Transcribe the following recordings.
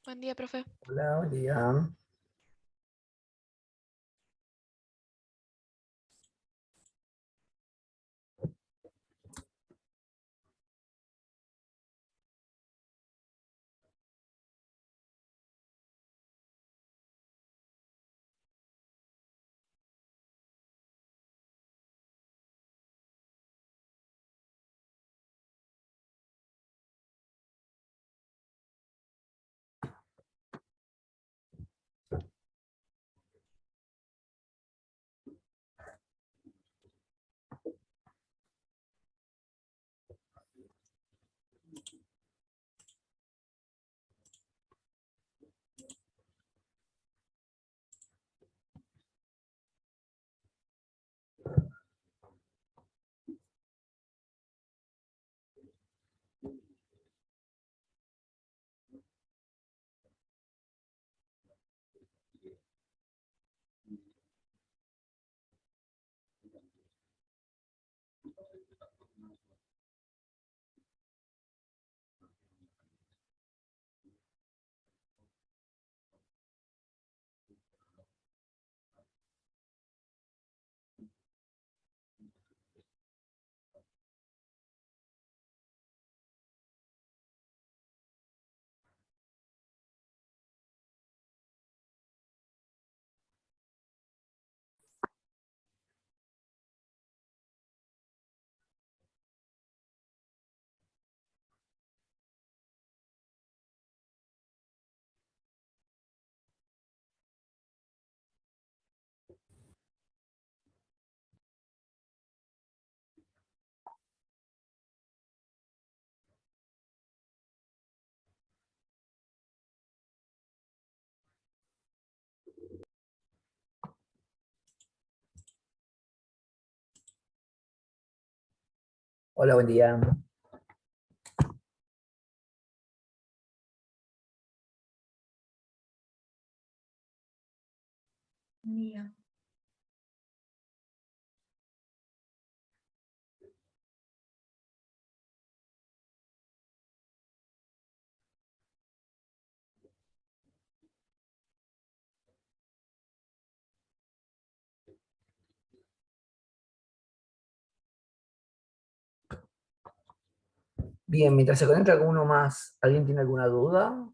Buen día, profe. Hola, buen día. Hola, buen día. Mía. Bien, mientras se conecta alguno más, ¿alguien tiene alguna duda?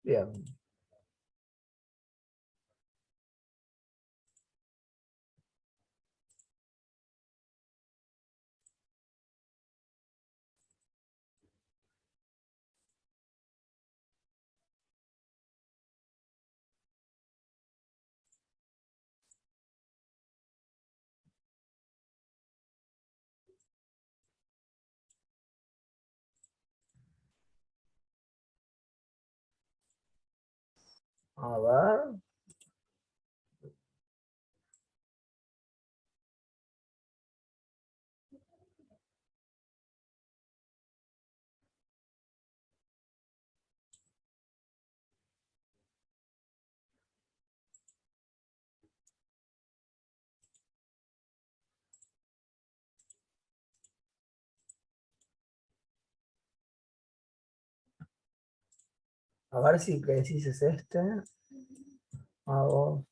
Bien. A ver. A ver si decís es este. Hago.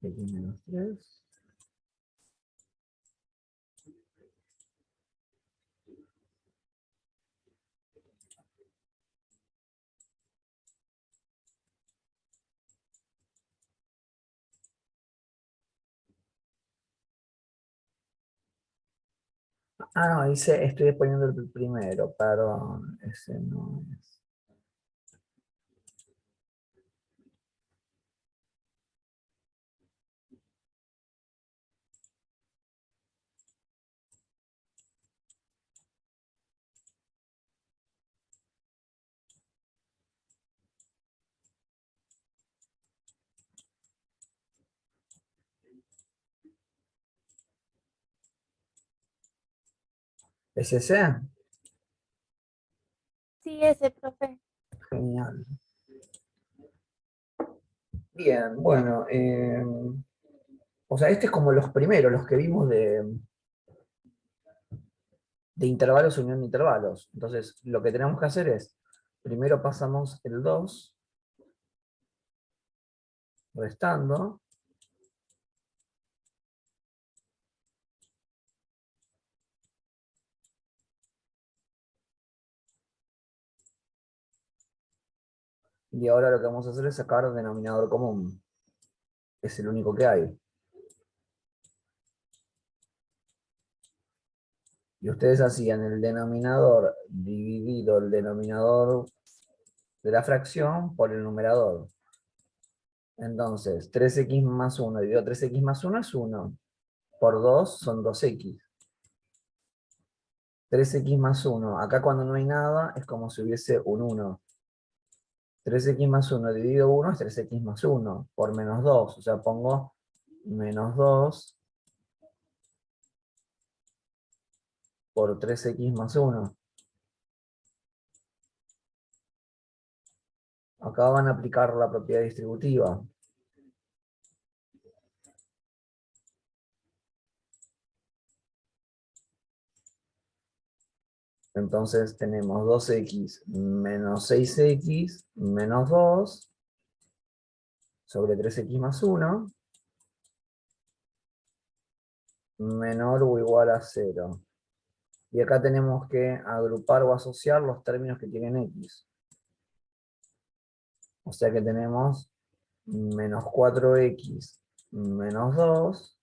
-3. Ah, no, dice, estoy poniendo el primero, perdón. Ese no es. ¿Es ese? Sí, ese, profe. Genial. Bien, bueno, o sea, este es como los primeros, los que vimos de intervalos unión de intervalos. Entonces, lo que tenemos que hacer es, primero pasamos el 2 restando, y ahora lo que vamos a hacer es sacar denominador común. Es el único que hay. Y ustedes hacían el denominador dividido el denominador de la fracción por el numerador. Entonces, 3x más 1 dividido 3x más 1 es 1. Por 2 son 2x. 3x más 1. Acá cuando no hay nada es como si hubiese un 1. 3x más 1 dividido 1 es 3x más 1 por menos 2. O sea, pongo menos 2 por 3x más 1. Acá van a aplicar la propiedad distributiva. Entonces tenemos 2x menos 6x menos 2 sobre 3x más 1 menor o igual a 0. Y acá tenemos que agrupar o asociar los términos que tienen x. O sea que tenemos menos 4x menos 2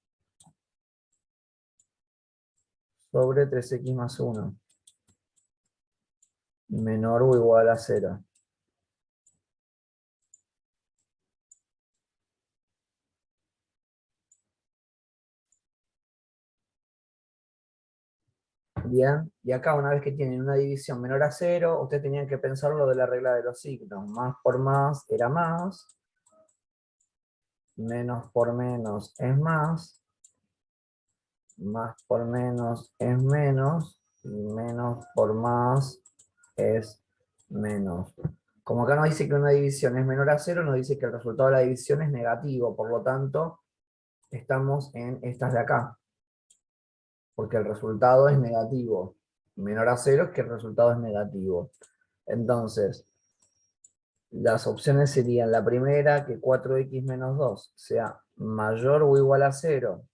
sobre 3x más 1 menor o igual a 0. Bien, y acá una vez que tienen una división menor a 0, ustedes tenían que pensar lo de la regla de los signos. Más por más era más, menos por menos es más por menos es menos, y menos por más es menos. Como acá nos dice que una división es menor a 0, nos dice que el resultado de la división es negativo, por lo tanto, estamos en estas de acá, porque el resultado es negativo. Menor a 0 es que el resultado es negativo. Entonces, las opciones serían la primera, que 4x menos 2 sea mayor o igual a 0,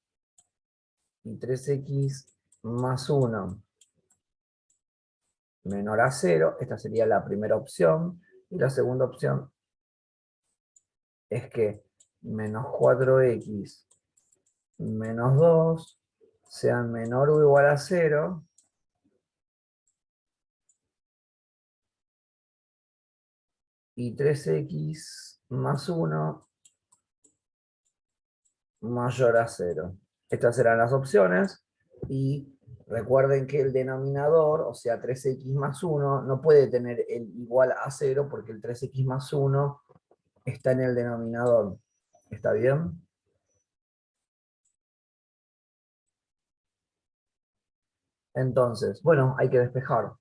y 3x más 1 menor a 0, esta sería la primera opción, y la segunda opción es que menos 4x menos 2 sean menor o igual a 0, y 3x más 1 mayor a 0. Estas serán las opciones, y recuerden que el denominador, o sea 3x más 1, no puede tener el igual a 0 porque el 3x más 1 está en el denominador. ¿Está bien? Entonces, bueno, hay que despejar.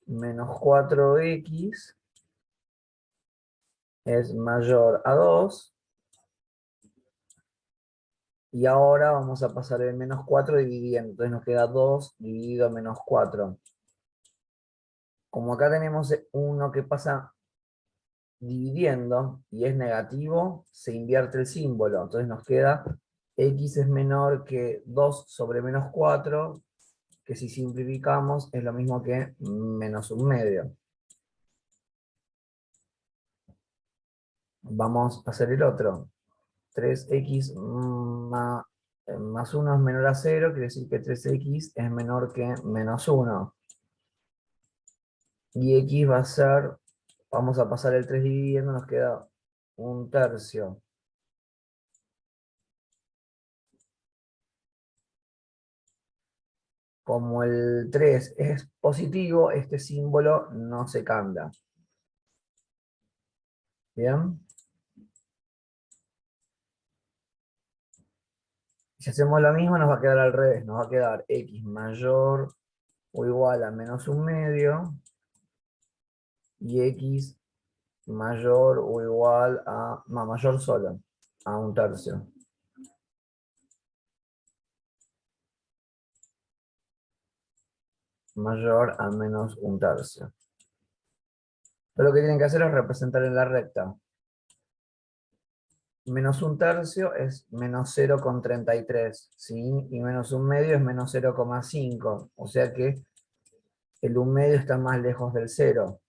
Menos 4x es mayor a 2. Y ahora vamos a pasar el menos 4 dividiendo. Entonces nos queda 2 dividido menos 4. Como acá tenemos uno que pasa dividiendo y es negativo, se invierte el símbolo. Entonces nos queda x es menor que 2 sobre menos 4, que si simplificamos es lo mismo que menos un medio. Vamos a hacer el otro. 3x más 1 es menor a 0, quiere decir que 3x es menor que menos 1. Y x va a ser, vamos a pasar el 3 dividiendo, nos queda un tercio. Como el 3 es positivo, este símbolo no se cambia. ¿Bien? Si hacemos lo mismo, nos va a quedar al revés. Nos va a quedar x mayor o igual a menos un medio, y x mayor o igual a, no, mayor solo, a un tercio. Mayor a menos un tercio. Entonces lo que tienen que hacer es representar en la recta. Menos un tercio es menos 0,33, ¿sí? Y menos un medio es menos 0,5. O sea que el un medio está más lejos del cero.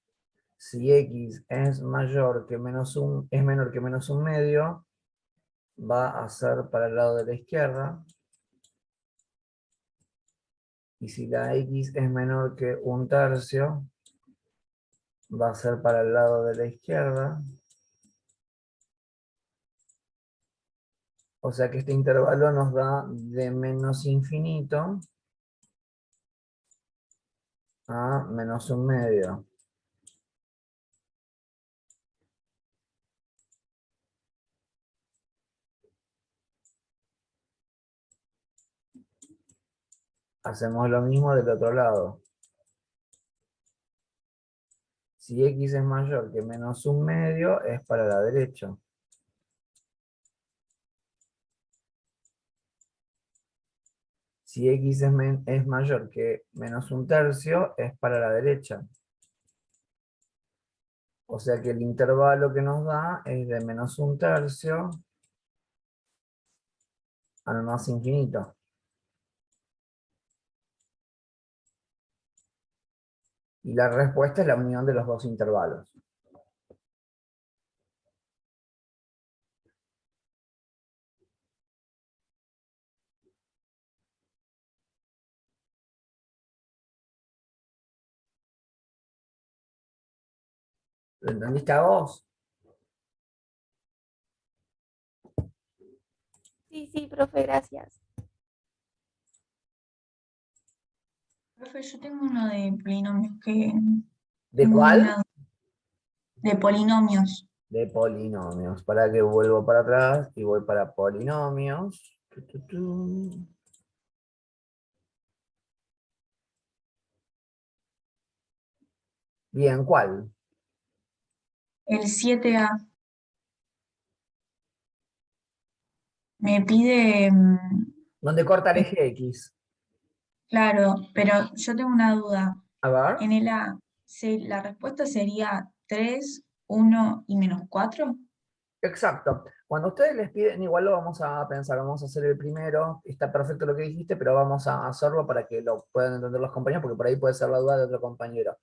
Si x es mayor que menos un, es menor que menos un medio, va a ser para el lado de la izquierda. Y si la x es menor que un tercio, va a ser para el lado de la izquierda. O sea que este intervalo nos da de menos infinito a menos un medio. Hacemos lo mismo del otro lado. Si x es mayor que menos un medio, es para la derecha. Si x es mayor que menos un tercio, es para la derecha. O sea que el intervalo que nos da es de menos un tercio a menos infinito. Y la respuesta es la unión de los dos intervalos. ¿Lo entendiste a vos? Sí, sí, profe, gracias. Profe, yo tengo uno de polinomios que ¿De tengo ahí cuál? una duda. De polinomios. De polinomios. Para que vuelvo para atrás y voy para polinomios. Bien, ¿cuál? El 7A me pide, ¿Dónde corta el eh, eje X? claro, pero yo tengo una duda. A ver. En el A, la respuesta sería 3, 1 y menos 4. Exacto. Cuando ustedes les piden, igual lo vamos a pensar, vamos a hacer el primero, está perfecto lo que dijiste, pero vamos a hacerlo para que lo puedan entender los compañeros, porque por ahí puede ser la duda de otro compañero.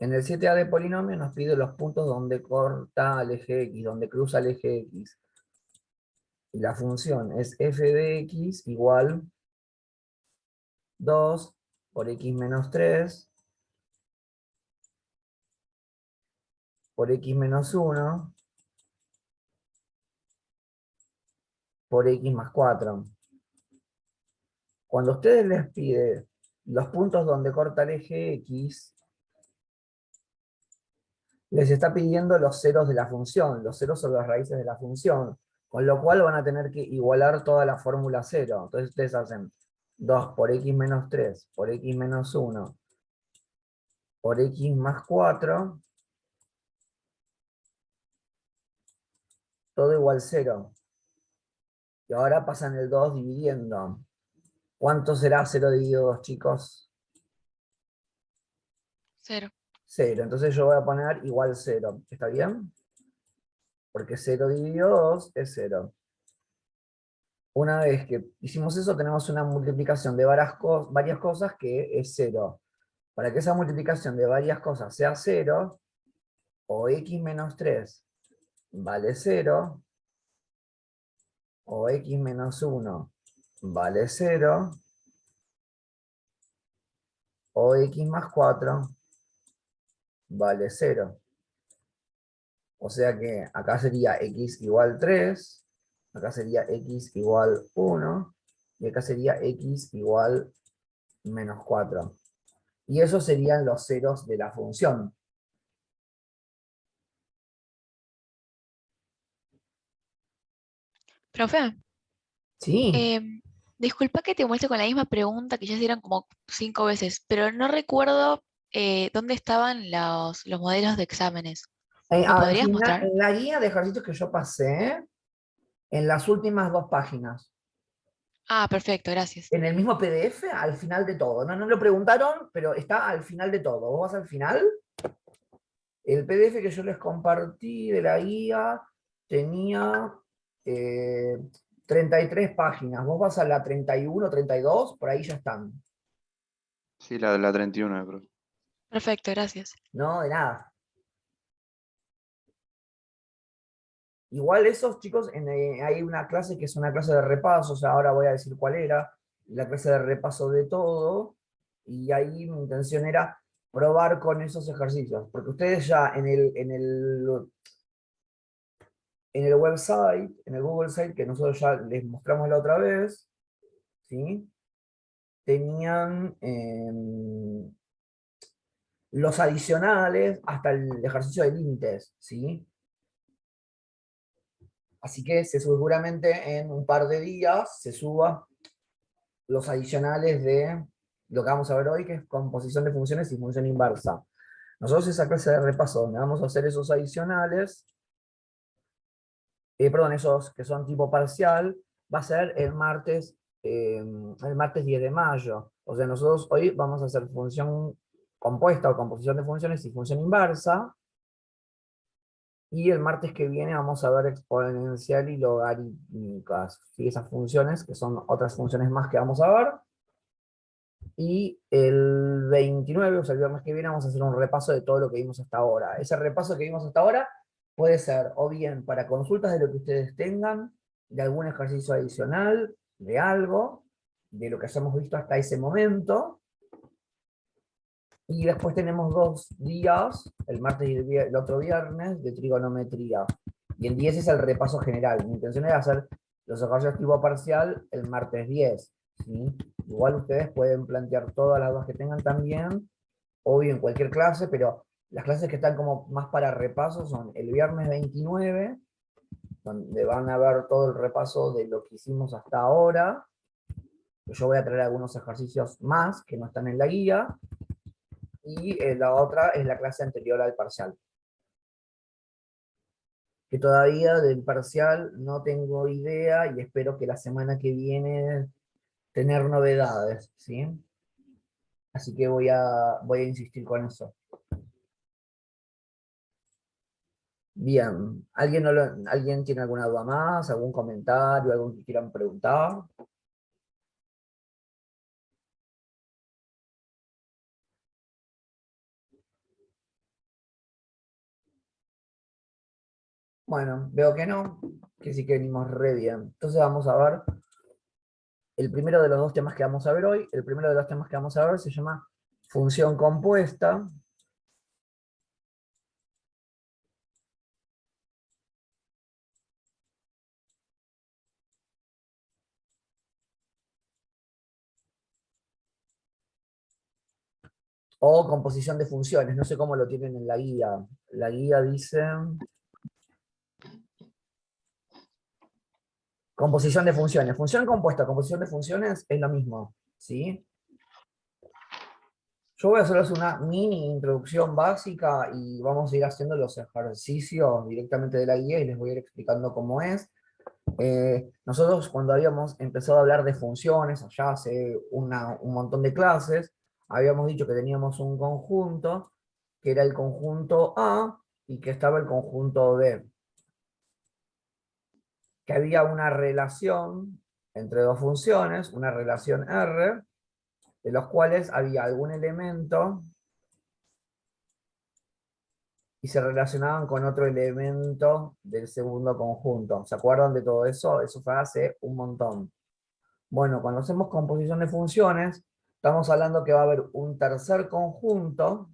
En el 7A de polinomio nos pide los puntos donde corta el eje X, donde cruza el eje X. Y la función es f de x igual 2 por x menos 3 por x menos 1 por x más 4. Cuando ustedes les piden los puntos donde corta el eje X, les está pidiendo los ceros de la función. Los ceros son las raíces de la función. Con lo cual van a tener que igualar toda la fórmula cero. Entonces ustedes hacen 2 por x menos 3 por x menos 1 por x más 4, todo igual 0. Y ahora pasan el 2 dividiendo. ¿Cuánto será 0 dividido 2, chicos? 0. 0. Entonces yo voy a poner igual 0. ¿Está bien? Porque 0 dividido 2 es 0. Una vez que hicimos eso, tenemos una multiplicación de varias cosas que es 0. Para que esa multiplicación de varias cosas sea 0, o x menos 3 vale 0, o x menos 1 vale 0, o x más 4 vale 0. O sea que acá sería x igual 3, acá sería x igual 1, y acá sería x igual menos 4. Y esos serían los ceros de la función. Profe, ¿Sí? Disculpa que te muestre con la misma pregunta que ya hicieron como 5 veces, pero no recuerdo dónde estaban los modelos de exámenes. ¿Me Al podrías final, mostrar? en la guía de ejercicios que yo pasé, en las últimas 2 páginas, Ah, perfecto, gracias. en el mismo PDF, al final de todo. No, no lo preguntaron, pero está al final de todo. Vos vas al final, el PDF que yo les compartí de la guía tenía 33 páginas. Vos vas a la 31, 32, por ahí ya están. Sí, la 31, creo. Perfecto, gracias. No, de nada. Igual esos chicos, hay una clase que es una clase de repaso, o sea, ahora voy a decir cuál era, la clase de repaso de todo, y ahí mi intención era probar con esos ejercicios, porque ustedes ya en el website, en el Google Site, que nosotros ya les mostramos la otra vez, ¿sí? Tenían los adicionales hasta el ejercicio del INTES, ¿sí? Así que seguramente en un par de días se suba los adicionales de lo que vamos a ver hoy, que es composición de funciones y función inversa. Nosotros esa clase de repaso donde vamos a hacer esos adicionales, perdón, esos que son tipo parcial, va a ser el martes 10 de mayo. O sea, nosotros hoy vamos a hacer función compuesta o composición de funciones y función inversa, y el martes que viene vamos a ver exponencial y logarítmicas, ¿sí? Esas funciones, que son otras funciones más que vamos a ver. Y el 29, o sea, el viernes que viene, vamos a hacer un repaso de todo lo que vimos hasta ahora. Ese repaso que vimos hasta ahora puede ser o bien para consultas de lo que ustedes tengan, de algún ejercicio adicional, de algo, de lo que hayamos visto hasta ese momento. Y después tenemos 2 días, el martes y el otro viernes, de trigonometría. Y el 10 es el repaso general. Mi intención era hacer los ejercicios tipo parcial el martes 10. ¿Sí? Igual ustedes pueden plantear todas las dudas que tengan también, obvio en cualquier clase, pero las clases que están como más para repaso son el viernes 29, donde van a ver todo el repaso de lo que hicimos hasta ahora. Yo voy a traer algunos ejercicios más que no están en la guía, y la otra es la clase anterior al parcial. Que todavía del parcial no tengo idea y espero que la semana que viene tener novedades, ¿sí? Así que voy a insistir con eso. Bien, ¿alguien tiene alguna duda más? ¿Algún comentario? ¿Algo que quieran preguntar? Bueno, veo que no, que sí que venimos re bien. Entonces vamos a ver el primero de los 2 temas que vamos a ver hoy. El primero de los temas que vamos a ver se llama función compuesta. O composición de funciones, no sé cómo lo tienen en la guía. La guía dice composición de funciones. Función compuesta, composición de funciones es lo mismo, ¿sí? Yo voy a hacerles una mini introducción básica y vamos a ir haciendo los ejercicios directamente de la guía y les voy a ir explicando cómo es. Nosotros cuando habíamos empezado a hablar de funciones, allá hace un montón de clases, habíamos dicho que teníamos un conjunto, que era el conjunto A, y que estaba el conjunto B. Que había una relación entre 2 funciones, una relación R, de los cuales había algún elemento y se relacionaban con otro elemento del segundo conjunto. ¿Se acuerdan de todo eso? Eso fue hace un montón. Bueno, cuando hacemos composición de funciones, estamos hablando que va a haber un tercer conjunto,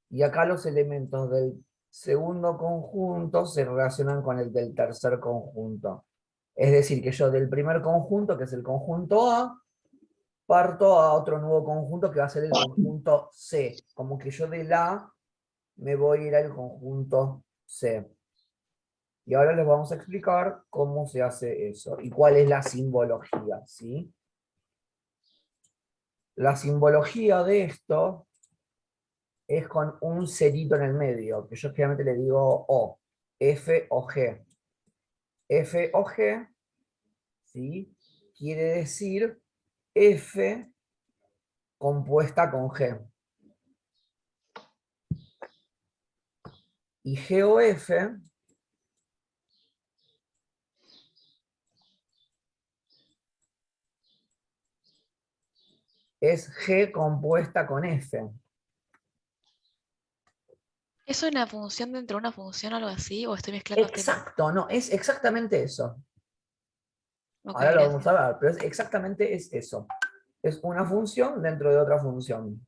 y acá los elementos del segundo conjunto se relacionan con el del tercer conjunto. Es decir, que yo del primer conjunto, que es el conjunto A, parto a otro nuevo conjunto que va a ser el conjunto C. Como que yo del A me voy a ir al conjunto C. Y ahora les vamos a explicar cómo se hace eso y cuál es la simbología, ¿sí? La simbología de esto es con un cerito en el medio, que yo generalmente le digo O, F o G. F o G, ¿sí? Quiere decir F compuesta con G. Y G o F es G compuesta con F. ¿Es una función dentro de una función o algo así? ¿O estoy mezclando temas? Exacto, no, es exactamente eso. Ok, Ahora lo vamos gracias. a ver, pero exactamente es eso. Es una función dentro de otra función.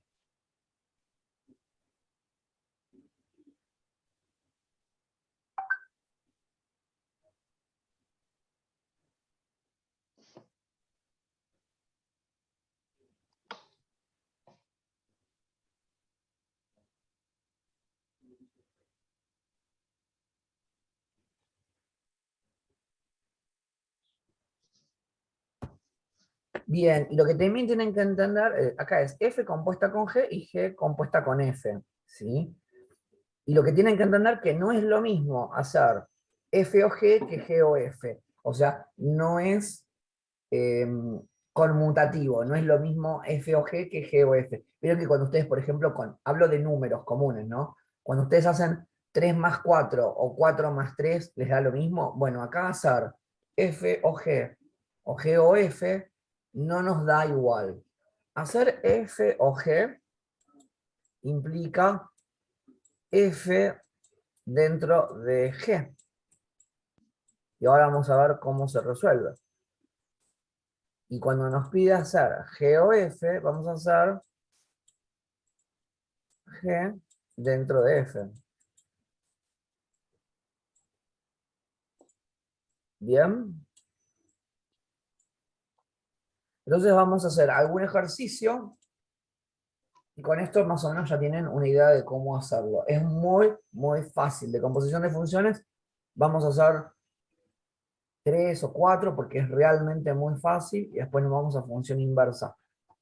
Bien, y lo que también tienen que entender, acá es F compuesta con G y G compuesta con F, ¿sí? Y lo que tienen que entender que no es lo mismo hacer F o G que G o F. O sea, no es conmutativo, no es lo mismo F o G que G o F. Pero que cuando ustedes, por ejemplo, hablo de números comunes, ¿no? Cuando ustedes hacen 3 más 4 o 4 más 3, ¿les da lo mismo? Bueno, acá hacer F o G o F, no nos da igual. Hacer F o G implica F dentro de G. Y ahora vamos a ver cómo se resuelve. Y cuando nos pide hacer G o F, vamos a hacer G dentro de F. ¿Bien? Entonces vamos a hacer algún ejercicio y con esto más o menos ya tienen una idea de cómo hacerlo. Es muy, muy fácil. De composición de funciones vamos a hacer 3 o 4 porque es realmente muy fácil y después nos vamos a función inversa.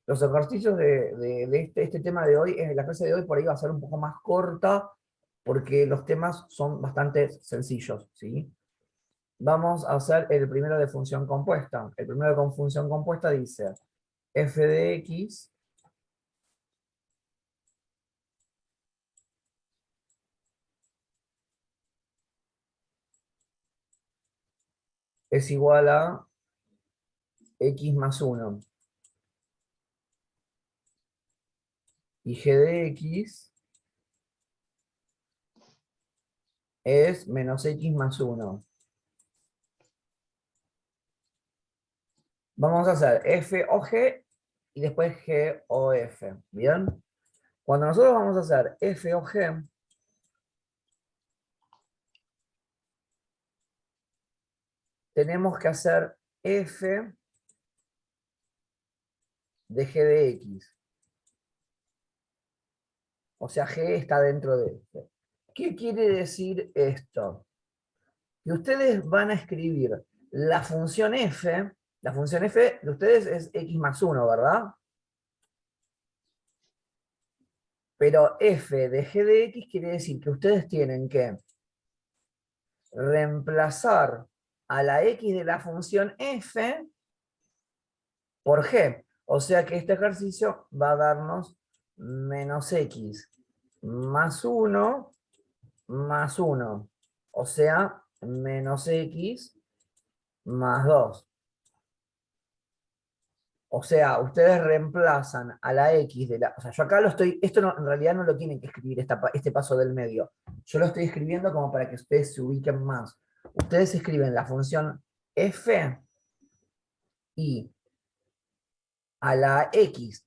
Los ejercicios de este tema de hoy, la clase de hoy por ahí va a ser un poco más corta porque los temas son bastante sencillos, ¿sí? Vamos a hacer el primero de función compuesta. El primero con función compuesta dice f de x es igual a x más 1. Y g de x es menos x más 1. Vamos a hacer f o g y después g o f. ¿Bien? Cuando nosotros vamos a hacer f o g, tenemos que hacer f de g de x. O sea, g está dentro de f. ¿Qué quiere decir esto? Que ustedes van a escribir la función f de ustedes es x más 1, ¿verdad? Pero f de g de x quiere decir que ustedes tienen que reemplazar a la x de la función f por g. O sea que este ejercicio va a darnos menos x más 1 más 1. O sea, menos x más 2. O sea, ustedes reemplazan a la x de la... O sea, yo acá lo estoy... Esto no, en realidad no lo tienen que escribir este paso del medio. Yo lo estoy escribiendo como para que ustedes se ubiquen más. Ustedes escriben la función f y a la x,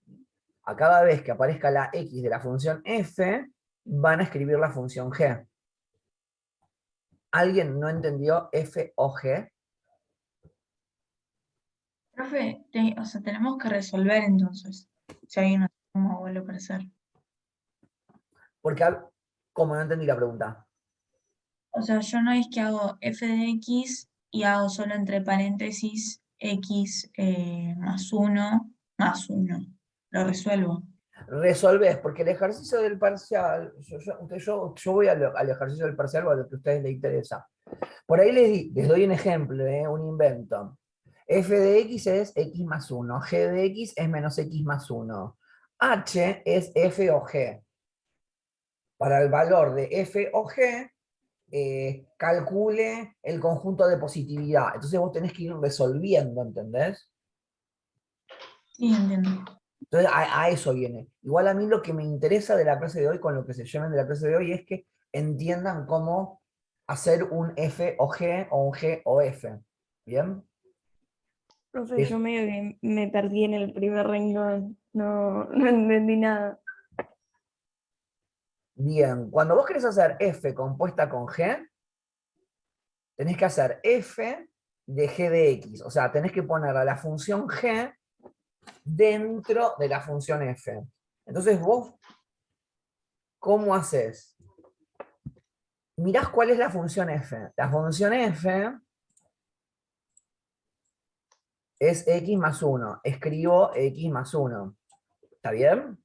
a cada vez que aparezca la x de la función f, van a escribir la función g. ¿Alguien no entendió f o g? Profe, o sea, tenemos que resolver entonces. Si hay una suma o algo para hacer. Porque, como no entendí la pregunta. O sea, yo no es que hago f de x y hago solo entre paréntesis x más 1 más 1. Lo resuelvo. Resolvés, porque el ejercicio del parcial, yo voy al ejercicio del parcial o a lo que a ustedes les interesa. Por ahí les doy un ejemplo, un invento. F de x es x más 1, g de x es menos x más 1. H es f o g. Para el valor de f o g, calcule el conjunto de positividad. Entonces vos tenés que ir resolviendo, ¿entendés? Sí, entiendo. Entonces a eso viene. Igual a mí lo que me interesa de la clase de hoy, con lo que se lleven de la clase de hoy, es que entiendan cómo hacer un f o g o un g o f. ¿Bien? Profe, Es- yo medio que me perdí en el primer renglón. No entendí nada. Bien, cuando vos querés hacer f compuesta con g, tenés que hacer f de g de x. O sea, tenés que poner a la función g dentro de la función f. Entonces vos, ¿cómo haces? Mirás cuál es la función f. La función f es x más 1. Escribo x más 1. ¿Está bien?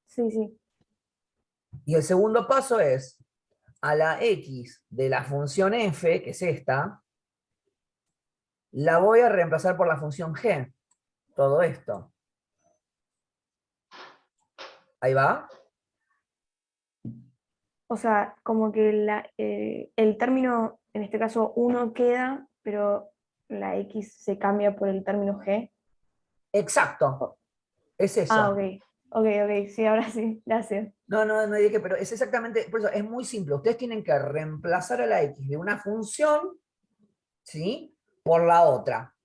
Sí, sí. Y el segundo paso es, a la x de la función f, que es esta, la voy a reemplazar por la función g. Todo esto. Ahí va. O sea, como que el término, en este caso 1 queda, pero la X se cambia por el término G. Exacto. Es Ah, eso. ok. Ok, sí, ahora sí, gracias. No hay de qué, pero es exactamente, por eso es muy simple. Ustedes tienen que reemplazar a la x de una función, ¿sí? Por la otra.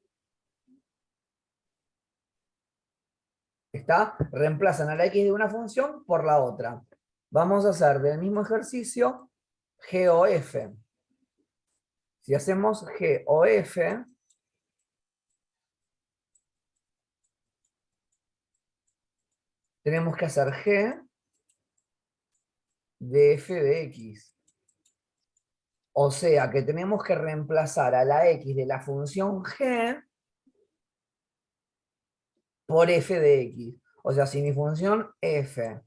¿Está? Reemplazan a la x de una función por la otra. Vamos a hacer del mismo ejercicio g o f. Si hacemos g o f, tenemos que hacer g de f de x. O sea que tenemos que reemplazar a la x de la función g por f de x. O sea, si mi función f,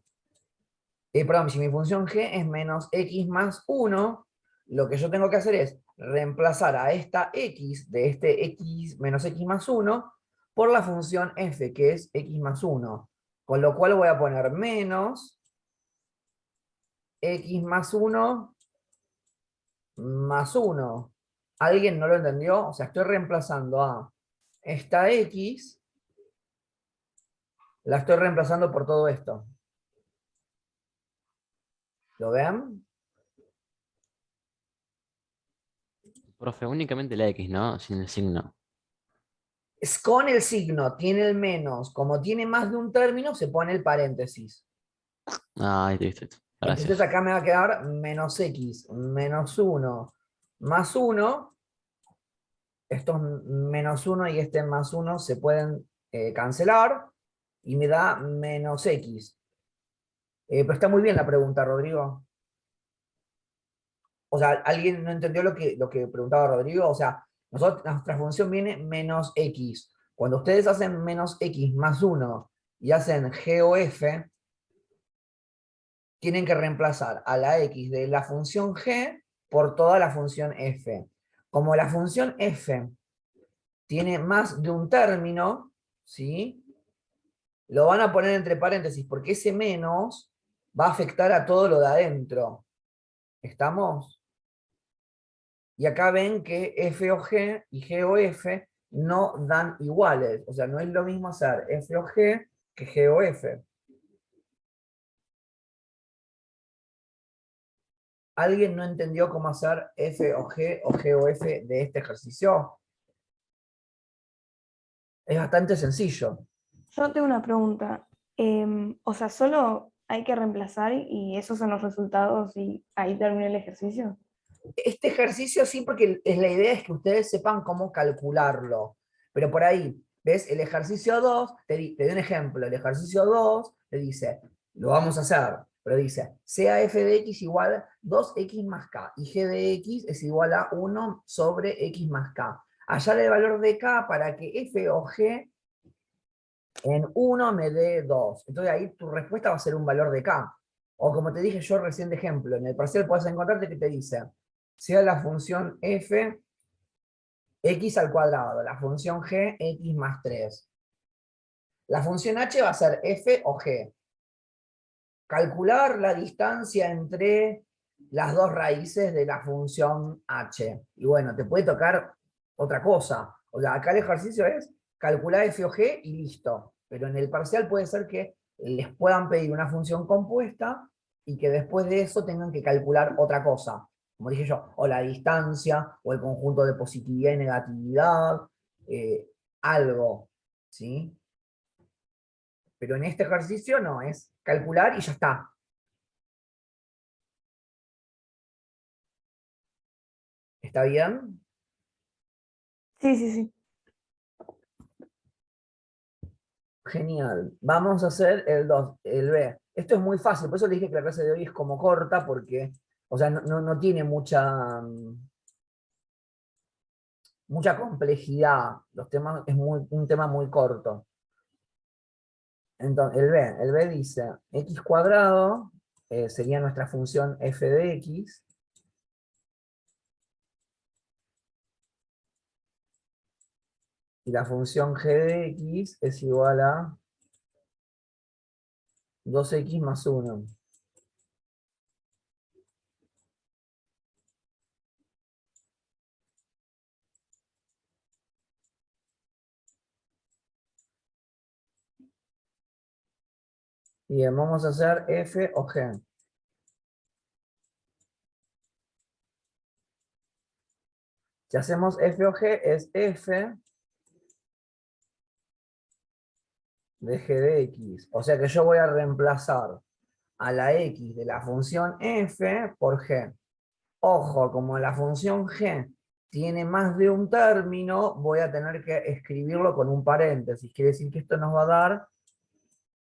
perdón, si mi función g es menos x más 1, lo que yo tengo que hacer es reemplazar a esta x de este x menos x más 1 por la función f, que es x más 1. Con lo cual voy a poner menos x más 1 más 1. ¿Alguien no lo entendió? O sea, estoy reemplazando a esta x, la estoy reemplazando por todo esto. ¿Lo ven? Profe, únicamente la X, ¿no? Sin el signo. Es con el signo, tiene el menos. Como tiene más de un término, se pone el paréntesis. Ah, ahí listo, listo. Entonces Gracias. acá me va a quedar menos x, menos 1, más 1. Estos menos 1 y este más 1 se pueden cancelar. Y me da menos x. Pero está muy bien la pregunta, Rodrigo. O sea, ¿alguien no entendió lo que preguntaba Rodrigo? O sea, nuestra función viene menos x. Cuando ustedes hacen menos x más 1 y hacen g o f, tienen que reemplazar a la x de la función g por toda la función f. Como la función f tiene más de un término, ¿sí? Lo van a poner entre paréntesis porque ese menos va a afectar a todo lo de adentro. ¿Estamos? Y acá ven que f o g y g o f no dan iguales. O sea, no es lo mismo hacer f o g que g o f. ¿Alguien no entendió cómo hacer f o g o f de este ejercicio? Es bastante sencillo. Yo tengo una pregunta. O sea, solo hay que reemplazar y esos son los resultados y ahí termina el ejercicio. Este ejercicio sí, porque la idea es que ustedes sepan cómo calcularlo. Pero por ahí, ¿ves? El ejercicio 2, te doy un ejemplo. El ejercicio 2 te dice, lo vamos a hacer pero dice, sea f de x igual a 2x más k, y g de x es igual a 1 sobre x más k. Hallar el valor de k para que f o g en 1 me dé 2. Entonces ahí tu respuesta va a ser un valor de k. O como te dije yo recién de ejemplo, en el parcial puedes encontrarte que te dice, sea la función f x al cuadrado, la función g x más 3. La función h va a ser f o g. Calcular la distancia entre las dos raíces de la función h. Y bueno, te puede tocar otra cosa. O sea, acá el ejercicio es calcular f o g y listo. Pero en el parcial puede ser que les puedan pedir una función compuesta y que después de eso tengan que calcular otra cosa. Como dije yo, o la distancia, o el conjunto de positividad y negatividad, algo, ¿sí? Pero en este ejercicio no, es calcular y ya está. ¿Está bien? Sí, sí, sí. Genial. Vamos a hacer el 2, el B. Esto es muy fácil, por eso le dije que la clase de hoy es como corta, porque, o sea, no tiene mucha complejidad. Los temas es un tema muy corto. Entonces, el B dice, x cuadrado sería nuestra función f de x. Y la función g de x es igual a 2x más 1. Bien, vamos a hacer f o g. Si hacemos f o g es f de g de x. O sea que yo voy a reemplazar a la x de la función f por g. Ojo, como la función g tiene más de un término, voy a tener que escribirlo con un paréntesis. Quiere decir que esto nos va a dar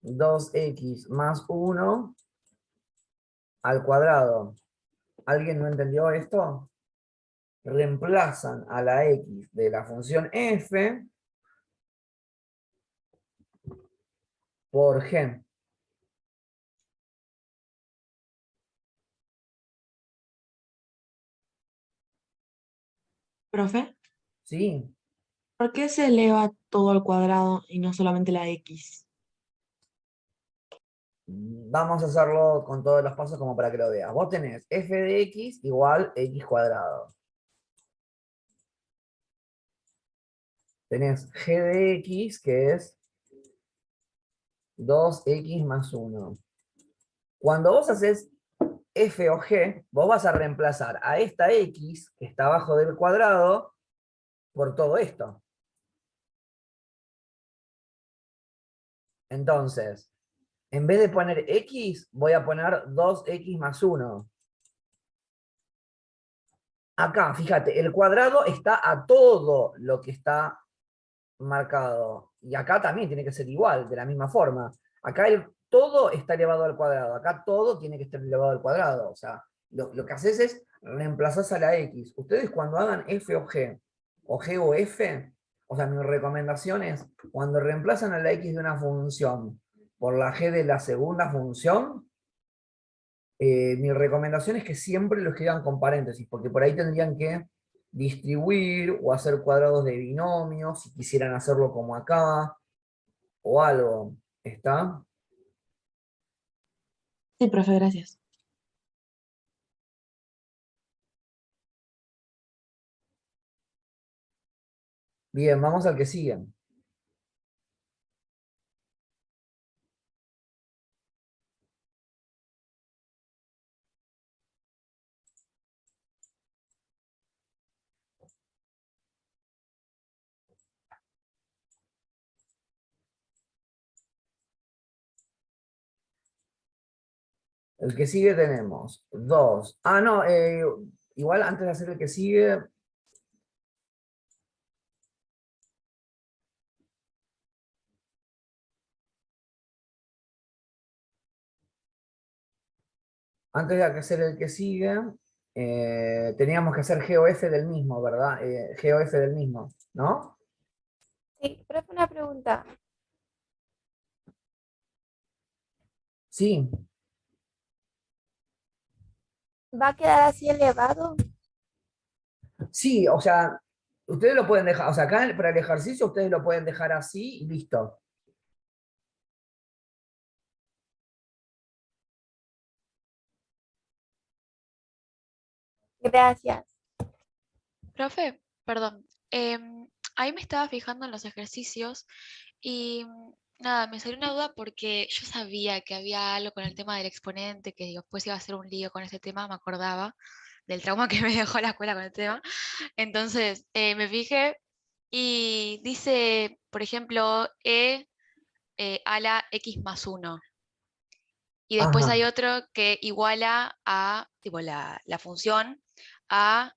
2x más 1 al cuadrado. ¿Alguien no entendió esto? Reemplazan a la x de la función f por g. Profe, ¿Sí? ¿por qué se eleva todo al cuadrado y no solamente la x? Vamos a hacerlo con todos los pasos como para que lo veas. Vos tenés f de x igual x cuadrado. Tenés g de x, que es 2x más 1. Cuando vos haces f o g, vos vas a reemplazar a esta x, que está abajo del cuadrado, por todo esto. Entonces, en vez de poner x, voy a poner 2x más 1. Acá, fíjate, el cuadrado está a todo lo que está marcado. Y acá también tiene que ser igual, de la misma forma. Acá todo está elevado al cuadrado. Acá todo tiene que estar elevado al cuadrado. O sea, lo que haces es reemplazás a la x. Ustedes cuando hagan f o g o f, o sea, mi recomendación es, cuando reemplazan a la x de una función por la g de la segunda función, mi recomendación es que siempre lo escriban con paréntesis, porque por ahí tendrían que distribuir o hacer cuadrados de binomios, si quisieran hacerlo como acá, o algo. ¿Está? Sí, profe, gracias. Bien, vamos al que sigue. El que sigue tenemos 2. Ah, no, igual antes de hacer el que sigue, Antes de hacer el que sigue, teníamos que hacer GOF del mismo, ¿verdad? GOF del mismo, ¿no? Sí, profe, una pregunta. Sí, ¿Va a quedar así elevado? sí, o sea, ustedes lo pueden dejar, o sea, acá para el ejercicio ustedes lo pueden dejar así y listo. Gracias. Profe, perdón. Ahí me estaba fijando en los ejercicios y nada, me salió una duda porque yo sabía que había algo con el tema del exponente, que después iba a ser un lío con ese tema, me acordaba del trauma que me dejó la escuela con el tema. Entonces, me fijé y dice, por ejemplo, a la x más 1. Y después hay Ajá. otro que iguala a, tipo, la función a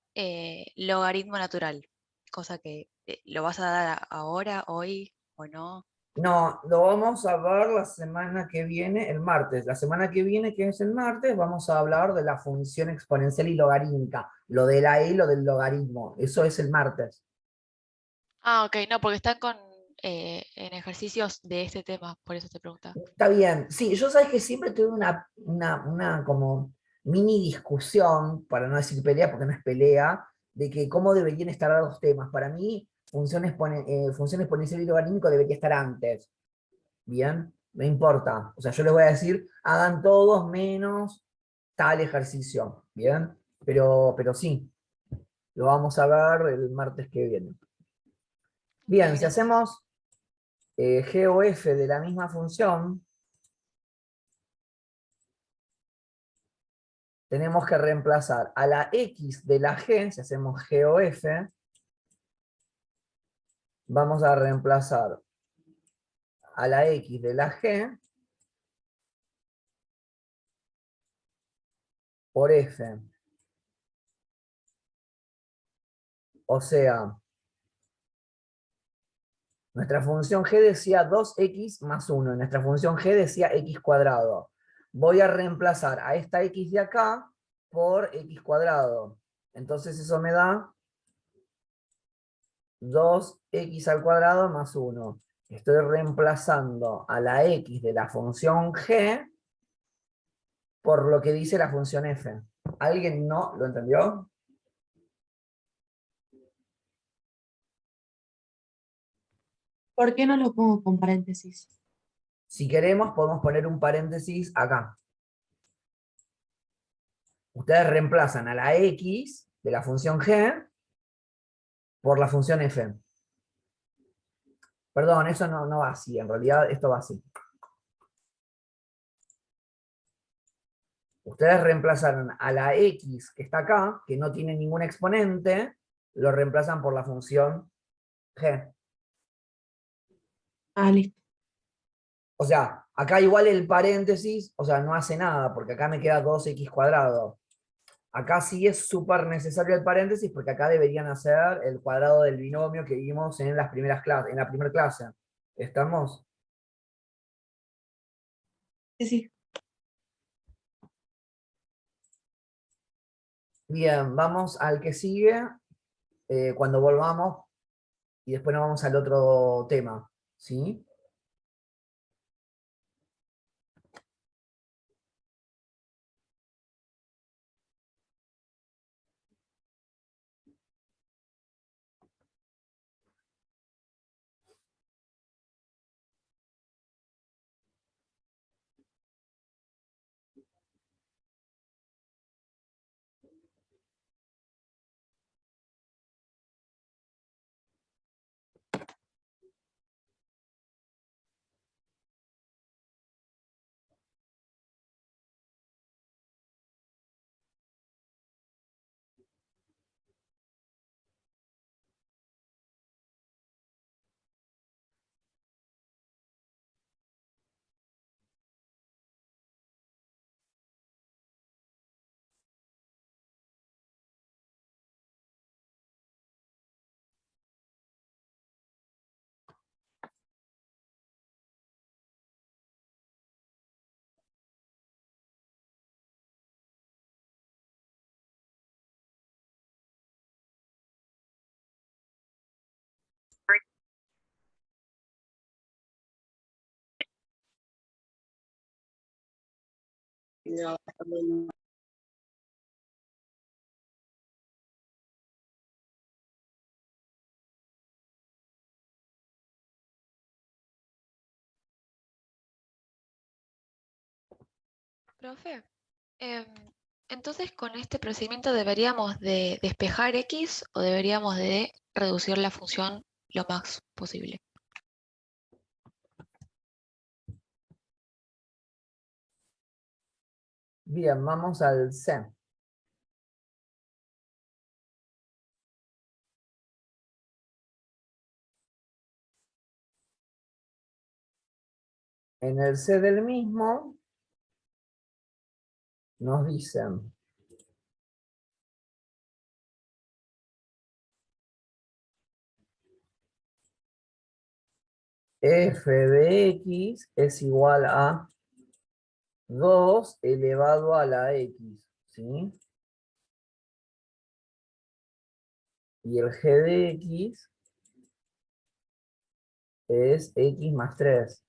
logaritmo natural. Cosa que lo vas a dar ahora, hoy o no. No, lo vamos a ver la semana que viene, el martes. La semana que viene, que es el martes, vamos a hablar de la función exponencial y logarítmica. Lo de la y lo del logaritmo. Eso es el martes. Ah, ok, no, porque están en ejercicios de este tema, por eso te preguntaba. Está bien. Sí, yo sabes que siempre tuve una como mini discusión, para no decir pelea, porque no es pelea, de que cómo deberían estar los temas. Para mí, función exponencial y logarítmico debería estar antes. Bien, no importa. O sea, yo les voy a decir, hagan todos menos tal ejercicio. Bien, pero sí, lo vamos a ver el martes que viene. Ok, Bien, si gracias. hacemos GOF de la misma función, tenemos que reemplazar a la X de la G, si hacemos GOF, vamos a reemplazar a la X de la G por F. O sea, nuestra función g decía 2x más 1, y nuestra función g decía x cuadrado. Voy a reemplazar a esta x de acá por x cuadrado. Entonces eso me da 2x al cuadrado más 1. Estoy reemplazando a la x de la función g por lo que dice la función f. ¿Alguien no lo entendió? ¿Por qué no lo pongo con paréntesis? Si queremos, podemos poner un paréntesis acá. Ustedes reemplazan a la x de la función g por la función f. Perdón, eso no va así, en realidad esto va así. Ustedes reemplazaron a la x que está acá, que no tiene ningún exponente, lo reemplazan por la función g. Ah, listo. O sea, acá igual el paréntesis, o sea, no hace nada, porque acá me queda 2x cuadrado. Acá sí es súper necesario el paréntesis, porque acá deberían hacer el cuadrado del binomio que vimos en las primeras clases, en la primera clase. ¿Estamos? Sí, sí. Bien, vamos al que sigue, cuando volvamos, y después nos vamos al otro tema, ¿sí? Profe, em, entonces con este procedimiento deberíamos de despejar X o deberíamos de reducir la función lo más posible. Bien, vamos al C. En el C del mismo nos dicen f de x es igual a 2 elevado a la x, ¿sí? Y el g de x es x más 3.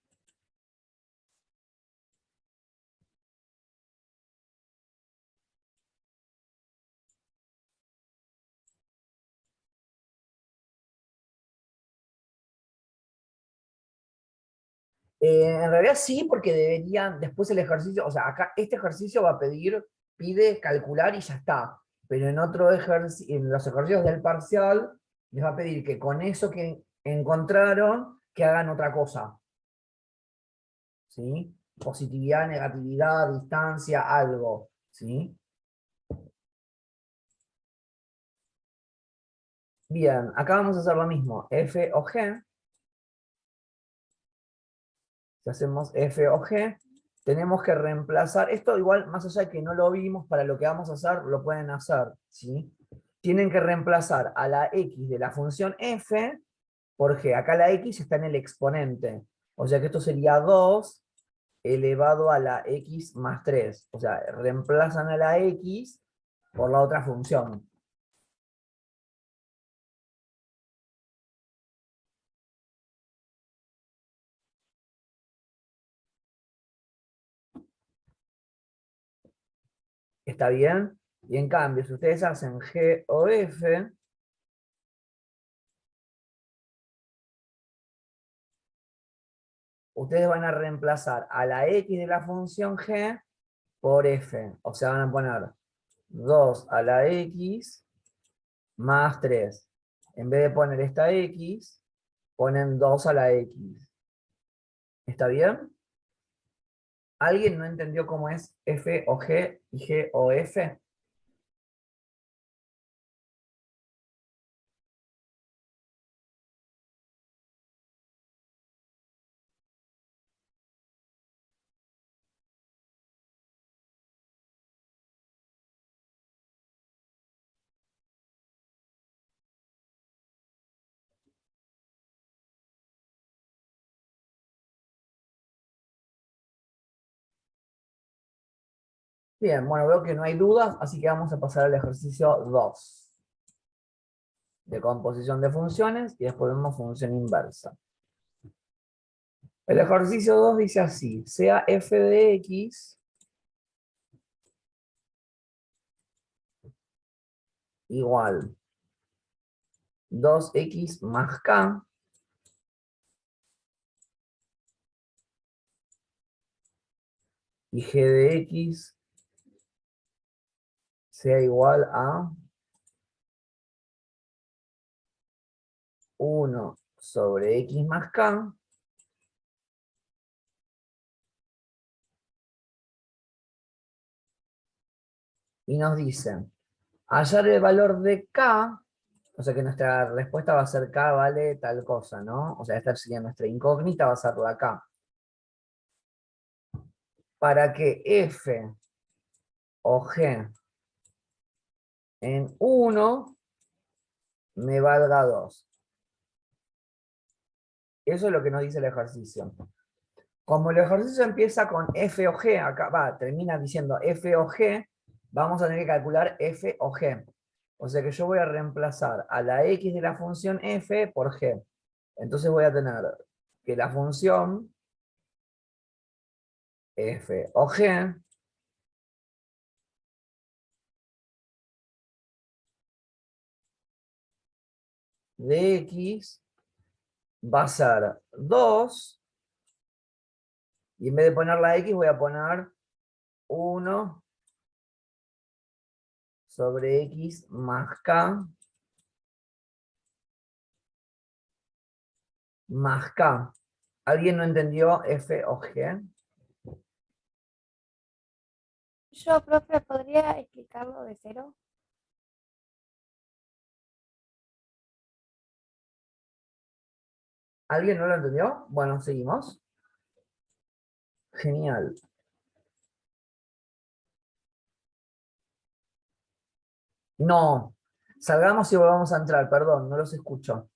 En realidad sí, porque deberían, después el ejercicio, o sea, acá este ejercicio va a pide calcular y ya está. Pero en otro ejercicio, en los ejercicios del parcial, les va a pedir que con eso que encontraron, que hagan otra cosa. ¿Sí? Positividad, negatividad, distancia, algo. ¿Sí? Bien, acá vamos a hacer lo mismo. F o G. Si hacemos F o G, tenemos que reemplazar, esto igual, más allá de que no lo vimos, para lo que vamos a hacer, lo pueden hacer, ¿sí? Tienen que reemplazar a la X de la función F por G. Acá la X está en el exponente. O sea que esto sería 2 elevado a la X más 3. O sea, reemplazan a la X por la otra función. ¿Está bien? Y en cambio, si ustedes hacen G o F, ustedes van a reemplazar a la X de la función G por F. O sea, van a poner 2 a la X más 3. En vez de poner esta X, ponen 2 a la X. ¿Está bien? ¿Alguien no entendió cómo es F o G y G o F? Bien, bueno, veo que no hay dudas, así que vamos a pasar al ejercicio 2. De composición de funciones y después vemos función inversa. El ejercicio 2 dice así: sea f de x igual 2x más k y g de x sea igual a 1 sobre x más k y nos dicen hallar el valor de k, o sea que nuestra respuesta va a ser k vale tal cosa, ¿no? O sea, esta sería nuestra incógnita, va a ser la k. Para que f o g en 1 me valga 2. Eso es lo que nos dice el ejercicio. Como el ejercicio empieza con f o g, acá termina diciendo f o g, vamos a tener que calcular f o g. O sea que yo voy a reemplazar a la x de la función f por g. Entonces voy a tener que la función f o g de x va a ser 2, y en vez de poner la x voy a poner 1 sobre x más k más k. ¿Alguien no entendió f o g? Yo, profe, ¿podría explicarlo de cero? ¿Alguien no lo entendió? Bueno, seguimos. Genial. No, salgamos y volvamos a entrar, perdón, no los escucho.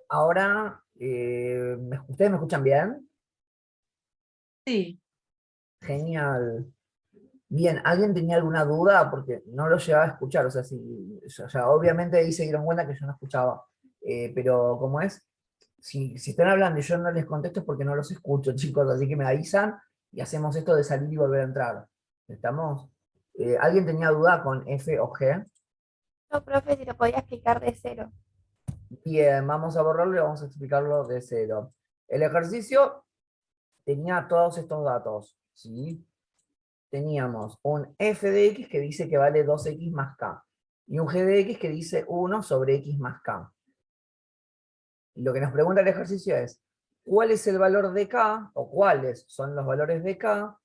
Ahora, ¿ustedes me escuchan bien? Sí. Genial. Bien, ¿alguien tenía alguna duda? Porque no lo llegaba a escuchar, o sea, obviamente ahí se dieron cuenta que yo no escuchaba. Pero como es, si están hablando y yo no les contesto es porque no los escucho, chicos, así que me avisan y hacemos esto de salir y volver a entrar. ¿Estamos? ¿Alguien tenía duda con F o G? Yo, profe, si lo podía explicar de cero. Bien, vamos a borrarlo y vamos a explicarlo de cero. El ejercicio tenía todos estos datos, ¿sí? Teníamos un f de x que dice que vale 2x más k, y un g de x que dice 1 sobre x más k. Y lo que nos pregunta el ejercicio es, ¿cuál es el valor de k, o cuáles son los valores de k,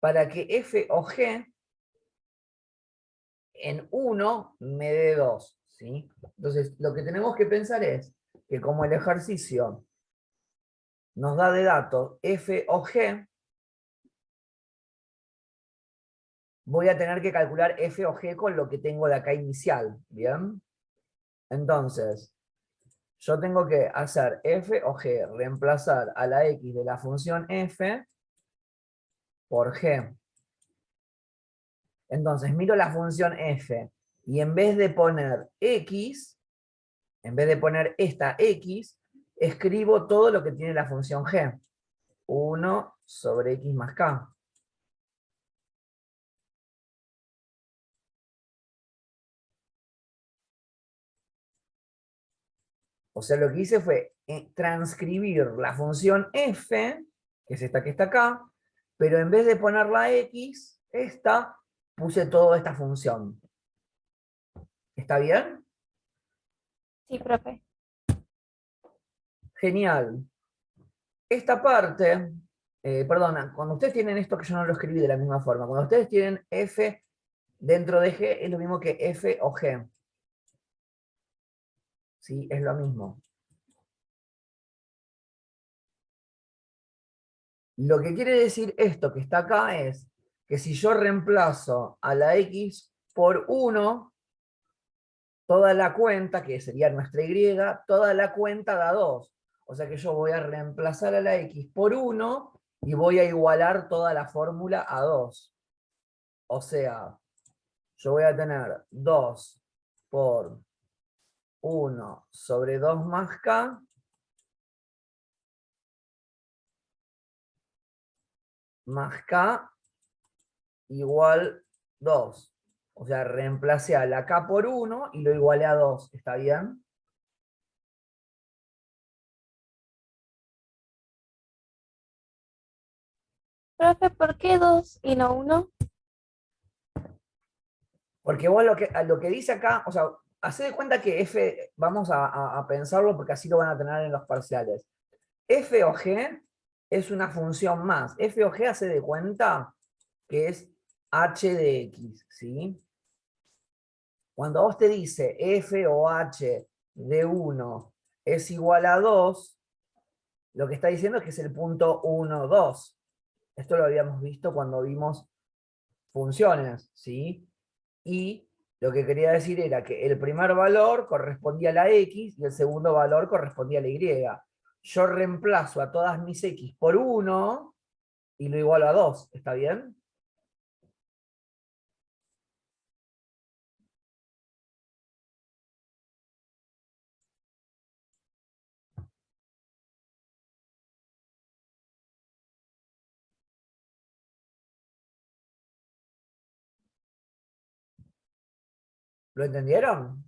para que f o g en 1 me dé 2? ¿Sí? Entonces, lo que tenemos que pensar es que como el ejercicio nos da de datos f o g, voy a tener que calcular f o g con lo que tengo de acá inicial, ¿bien? Entonces, yo tengo que hacer f o g, reemplazar a la x de la función f por g. Entonces, miro la función f, y en vez de poner x, en vez de poner esta x, escribo todo lo que tiene la función g. 1 sobre x más k. O sea, lo que hice fue transcribir la función f, que es esta que está acá, pero en vez de poner la x, esta, puse toda esta función. ¿Está bien? Sí, profe. Genial. Esta parte, perdona, cuando ustedes tienen esto que yo no lo escribí de la misma forma, cuando ustedes tienen f dentro de g, es lo mismo que f o g. ¿Sí? Es lo mismo. Lo que quiere decir esto que está acá es que si yo reemplazo a la x por 1, toda la cuenta, que sería nuestra y, toda la cuenta da 2. O sea que yo voy a reemplazar a la x por 1 y voy a igualar toda la fórmula a 2. O sea, yo voy a tener 2 por 1 sobre 2 más k más k igual 2. O sea, reemplacé a la k por 1 y lo igualé a 2. ¿Está bien? Profe, ¿por qué 2 y no 1? Porque vos lo que dice acá, o sea, hacé de cuenta que f, vamos a pensarlo porque así lo van a tener en los parciales. f o g es una función más. F o g hace de cuenta que es h de x, ¿sí? Cuando a vos te dice f o h de 1 es igual a 2, lo que está diciendo es que es el punto 1, 2. Esto lo habíamos visto cuando vimos funciones, ¿sí? Y lo que quería decir era que el primer valor correspondía a la x y el segundo valor correspondía a la y. Yo reemplazo a todas mis x por 1 y lo igualo a 2, ¿está bien? ¿Lo entendieron?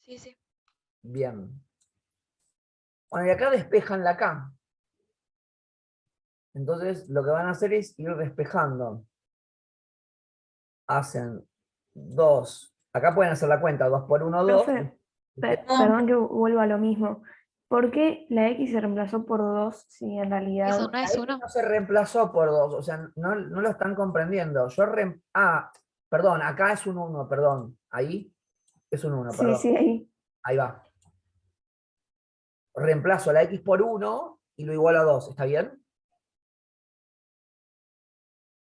Sí, sí. Bien. Bueno, y acá despejan la K. Entonces, lo que van a hacer es ir despejando. Hacen 2. Acá pueden hacer la cuenta. 2 por 1, 2. Profe, perdón que vuelva a lo mismo. ¿Por qué la X se reemplazó por 2 si en realidad... ¿Eso no La es X 1? no se reemplazó por 2. O sea, no lo están comprendiendo. Perdón, acá es un 1, perdón. Ahí es un 1, Sí, perdón. sí, ahí. Ahí va. Reemplazo la X por 1 y lo igualo a 2. ¿Está bien?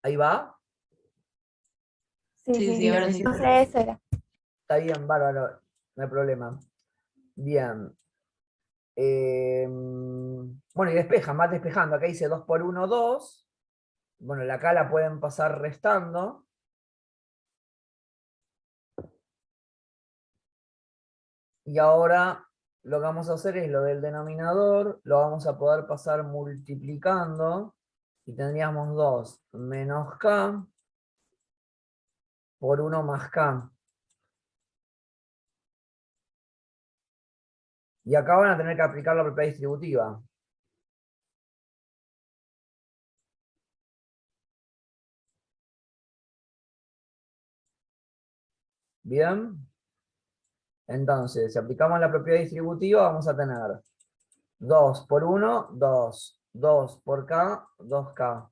Ahí va. Sí, Sí, sí. sí, ahora sí. Entonces eso era. Está bien, bárbaro. No hay problema. Bien. Bueno, y despejan, van despejando. Acá dice 2 por 1, 2. Bueno, la K la pueden pasar restando. Y ahora lo que vamos a hacer es lo del denominador, lo vamos a poder pasar multiplicando. Y tendríamos 2 menos K por 1 más K. Y acá van a tener que aplicar la propiedad distributiva. Bien. Entonces, si aplicamos la propiedad distributiva, vamos a tener 2 por 1, 2. 2 por K, 2K.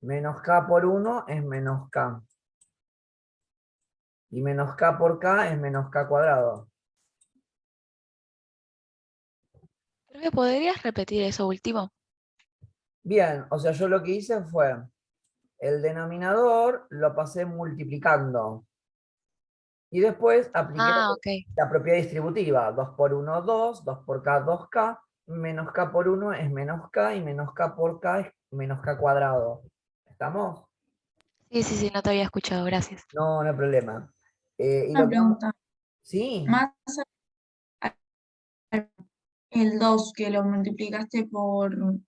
Menos K por 1 es menos K. Y menos K por K es menos K cuadrado. Profe, ¿podrías repetir eso último? Bien, o sea, yo lo que hice fue, el denominador lo pasé multiplicando. Y después apliqué Ah, ok. la propiedad distributiva. 2 por 1, 2. 2 por K, 2K. Menos K por 1 es menos K. Y menos K por K es menos K cuadrado. ¿Estamos? Sí, sí, sí, no te había escuchado, gracias. No, no hay problema. Y Una lo que vamos... pregunta. Sí. Más el 2 que lo multiplicaste por 1,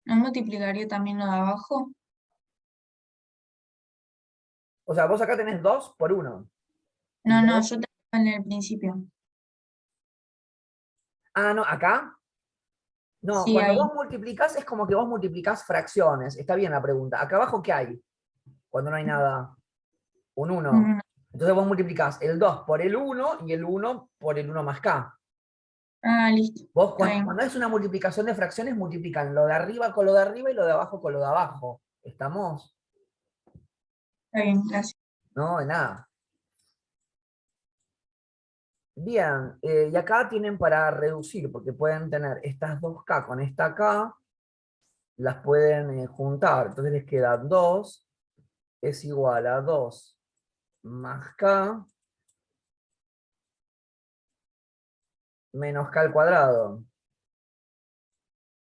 ¿no multiplicaría también lo de abajo? O sea, vos acá tenés 2 por 1. No, Y no, dos... yo te en el principio. Ah, no, acá. No, Sí, cuando ahí. vos multiplicás es como que vos multiplicás fracciones. Está bien la pregunta. Acá abajo, ¿qué hay? Cuando no hay nada. Un 1. Mm, Entonces vos multiplicás el 2 por el 1 y el 1 por el 1 más K. Ah, listo. Vos Está bien. cuando es una multiplicación de fracciones, multiplican lo de arriba con lo de arriba y lo de abajo con lo de abajo. ¿Estamos? Está bien, gracias. No, de nada. Bien, y acá tienen para reducir, porque pueden tener estas 2K con esta K, las pueden juntar. Entonces les queda 2 es igual a 2 más K menos K al cuadrado.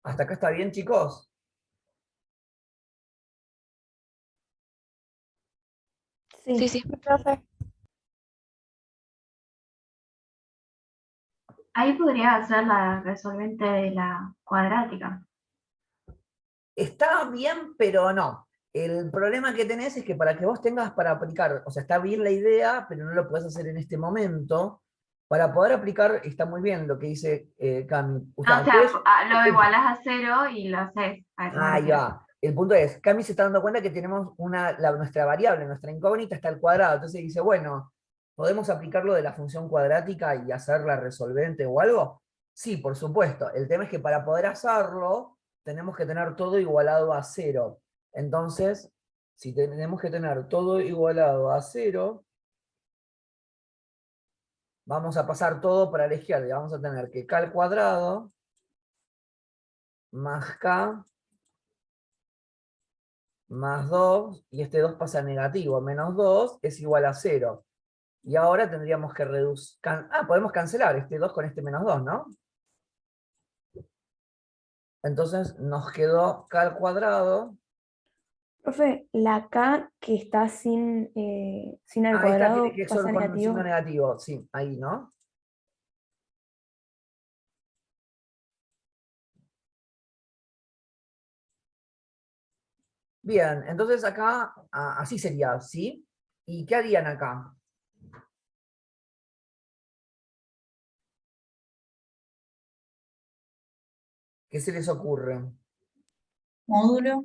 ¿Hasta acá está bien, chicos? Sí, Sí. sí. Profe, Ahí podría hacer la resolvente de la cuadrática. Está bien, pero no. El problema que tenés es que para que vos tengas para aplicar, o sea, está bien la idea, pero no lo podés hacer en este momento. Para poder aplicar, está muy bien lo que dice Cami. O sea, O sea, ustedes... lo igualas a 0 y lo haces. A eso me Ahí refiero. va. El punto es, Cami se está dando cuenta que tenemos nuestra variable, nuestra incógnita está al cuadrado. Entonces dice, bueno, ¿Podemos aplicarlo de la función cuadrática y hacerla resolvente o algo? Sí, por supuesto. El tema es que para poder hacerlo, tenemos que tener todo igualado a 0. Entonces, si tenemos que tener todo igualado a 0, vamos a pasar todo para la izquierda. Y vamos a tener que k al cuadrado más k más 2, y este 2 pasa a negativo, menos 2 es igual a 0. Y ahora tendríamos que reducir... podemos cancelar este 2 con este menos 2, ¿no? Entonces nos quedó k al cuadrado. Profe, la K que está sin al Esta cuadrado que pasa son a con signo negativo. negativo, sí, ahí, ¿no? Bien, entonces acá, así sería, ¿sí? ¿Y qué harían acá? ¿Qué se les ocurre? Módulo.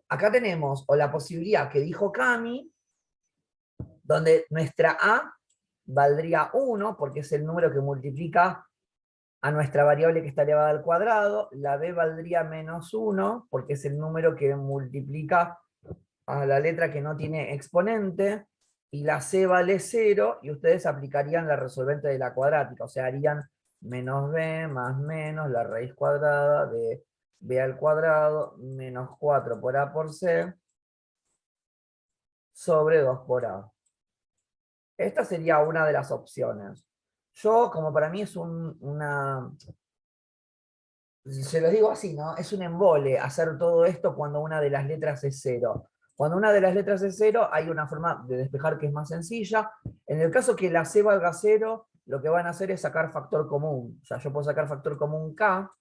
Acá tenemos o la posibilidad que dijo Cami, donde nuestra A valdría 1, porque es el número que multiplica a nuestra variable que está elevada al cuadrado. La B valdría menos 1, porque es el número que multiplica a la letra que no tiene exponente. Y la C vale 0, y ustedes aplicarían la resolvente de la cuadrática. O sea, harían menos B más menos la raíz cuadrada de B al cuadrado menos 4 por A por C sobre 2 por A. Esta sería una de las opciones. Yo, como para mí es se lo digo así, ¿no? Es un embole hacer todo esto cuando una de las letras es 0. Cuando una de las letras es 0, hay una forma de despejar que es más sencilla. En el caso que la C valga 0, lo que van a hacer es sacar factor común. O sea, yo puedo sacar factor común K,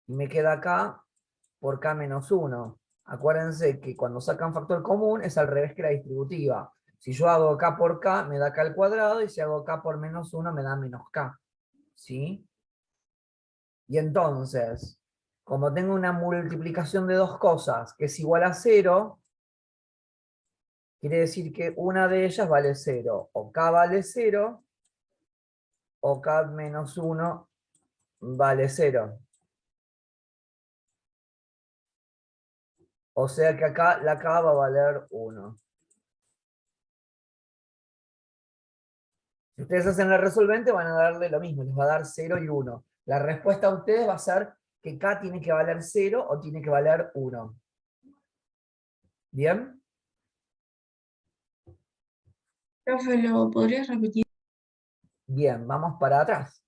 y me queda K por K menos 1. Acuérdense que cuando sacan factor común es al revés que la distributiva. Si yo hago K por K, me da K al cuadrado, y si hago K por menos 1, me da menos K. ¿Sí? Y entonces, como tengo una multiplicación de dos cosas que es igual a 0, quiere decir que una de ellas vale 0. O K vale 0, o K menos 1 vale 0. O sea que acá la K va a valer 1. Si ustedes hacen la resolvente, van a darle lo mismo, les va a dar 0 y 1. La respuesta a ustedes va a ser que K tiene que valer 0 o tiene que valer 1. ¿Bien? Profe, ¿lo podrías repetir? Bien, vamos para atrás.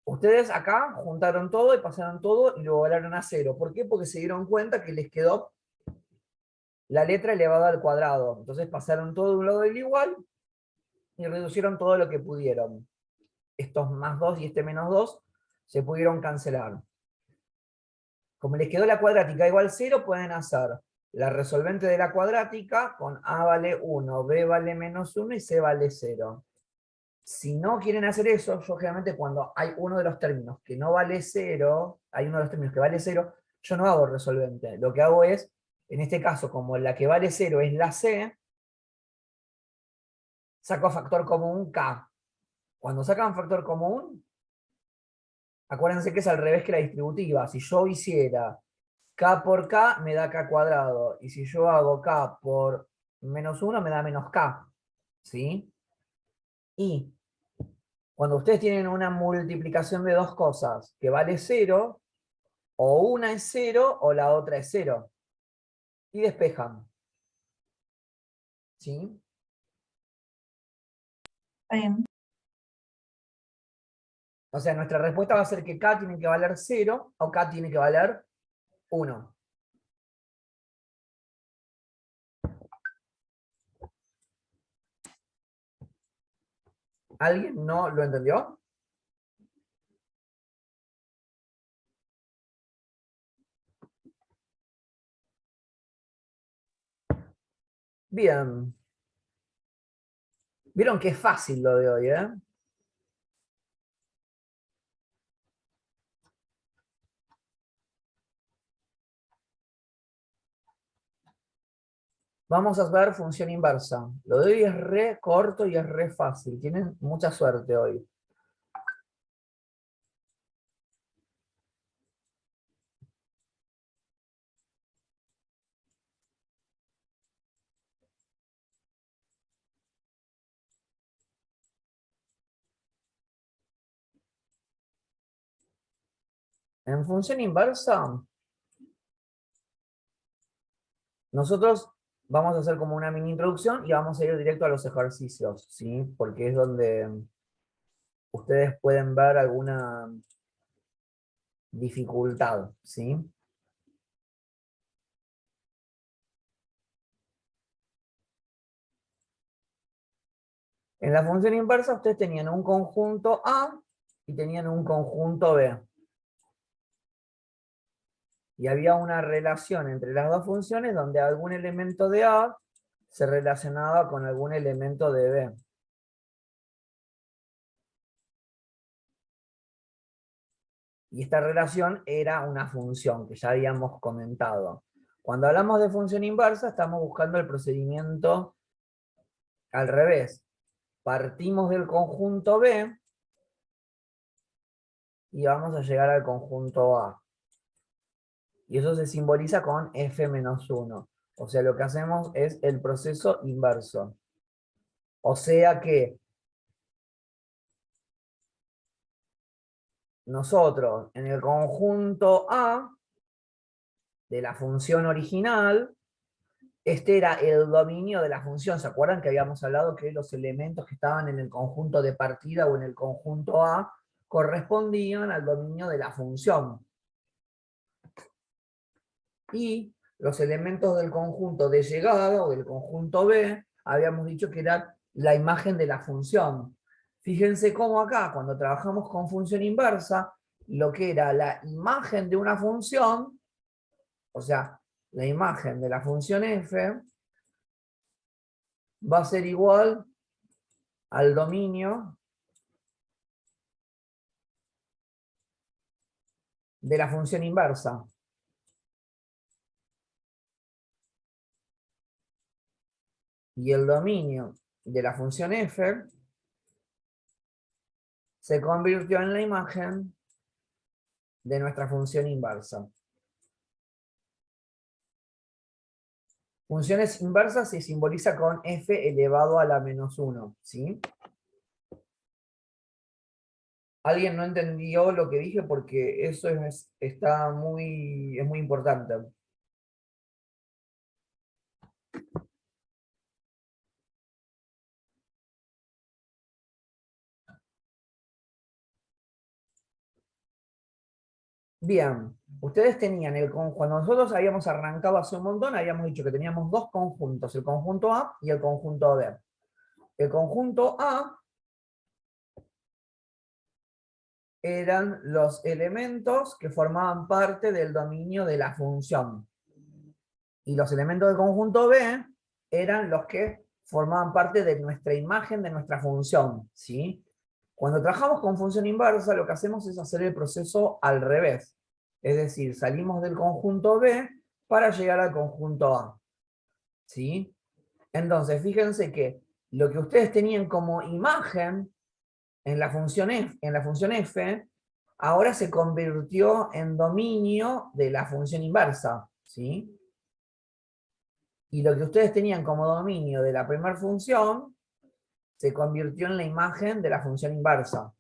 Ustedes acá juntaron todo y pasaron todo y lo volaron a 0. ¿Por qué? Porque se dieron cuenta que les quedó la letra elevada al cuadrado. Entonces pasaron todo de un lado del igual y reducieron todo lo que pudieron. Estos más 2 y este menos 2 se pudieron cancelar. Como les quedó la cuadrática igual 0, pueden hacer la resolvente de la cuadrática con A vale 1, B vale menos 1 y C vale 0. Si no quieren hacer eso, yo generalmente cuando hay uno de los términos que no vale 0, hay uno de los términos que vale 0, yo no hago resolvente. Lo que hago es, en este caso, como la que vale 0 es la C, saco factor común K. Cuando sacan factor común, acuérdense que es al revés que la distributiva. Si yo hiciera K por K, me da K cuadrado. Y si yo hago K por menos 1, me da menos K. ¿Sí? Y cuando ustedes tienen una multiplicación de dos cosas que vale 0, o una es 0 o la otra es 0. Y despejan. ¿Sí? Está bien. O sea, nuestra respuesta va a ser que K tiene que valer 0 o K tiene que valer 1. ¿Alguien no lo entendió? Bien. Vieron que es fácil lo de hoy, ¿eh? Vamos a ver función inversa. Lo de hoy es re corto y es re fácil. Tienen mucha suerte hoy. En función inversa, nosotros vamos a hacer como una mini introducción y vamos a ir directo a los ejercicios, ¿sí? Porque es donde ustedes pueden ver alguna dificultad, ¿sí? En la función inversa ustedes tenían un conjunto A y tenían un conjunto B. Y había una relación entre las dos funciones donde algún elemento de A se relacionaba con algún elemento de B. Y esta relación era una función que ya habíamos comentado. Cuando hablamos de función inversa, estamos buscando el procedimiento al revés. Partimos del conjunto B y vamos a llegar al conjunto A. Y eso se simboliza con F-1. O sea, lo que hacemos es el proceso inverso. O sea que nosotros en el conjunto A de la función original, este era el dominio de la función. ¿Se acuerdan que habíamos hablado que los elementos que estaban en el conjunto de partida o en el conjunto A correspondían al dominio de la función? Y los elementos del conjunto de llegada o del conjunto B, habíamos dicho que era la imagen de la función. Fíjense cómo acá, cuando trabajamos con función inversa, lo que era la imagen de una función, o sea, la imagen de la función f, va a ser igual al dominio de la función inversa. Y el dominio de la función f se convirtió en la imagen de nuestra función inversa. Funciones inversas se simboliza con f elevado a la menos 1, ¿sí? ¿Alguien no entendió lo que dije? Porque eso es muy importante. Bien, ustedes tenían cuando nosotros habíamos arrancado hace un montón, habíamos dicho que teníamos dos conjuntos, el conjunto A y el conjunto B. El conjunto A eran los elementos que formaban parte del dominio de la función. Y los elementos del conjunto B eran los que formaban parte de nuestra imagen, de nuestra función, ¿sí? Cuando trabajamos con función inversa, lo que hacemos es hacer el proceso al revés. Es decir, salimos del conjunto B para llegar al conjunto A, ¿sí? Entonces, fíjense que lo que ustedes tenían como imagen en la función f, ahora se convirtió en dominio de la función inversa, ¿sí? Y lo que ustedes tenían como dominio de la primera función se convirtió en la imagen de la función inversa.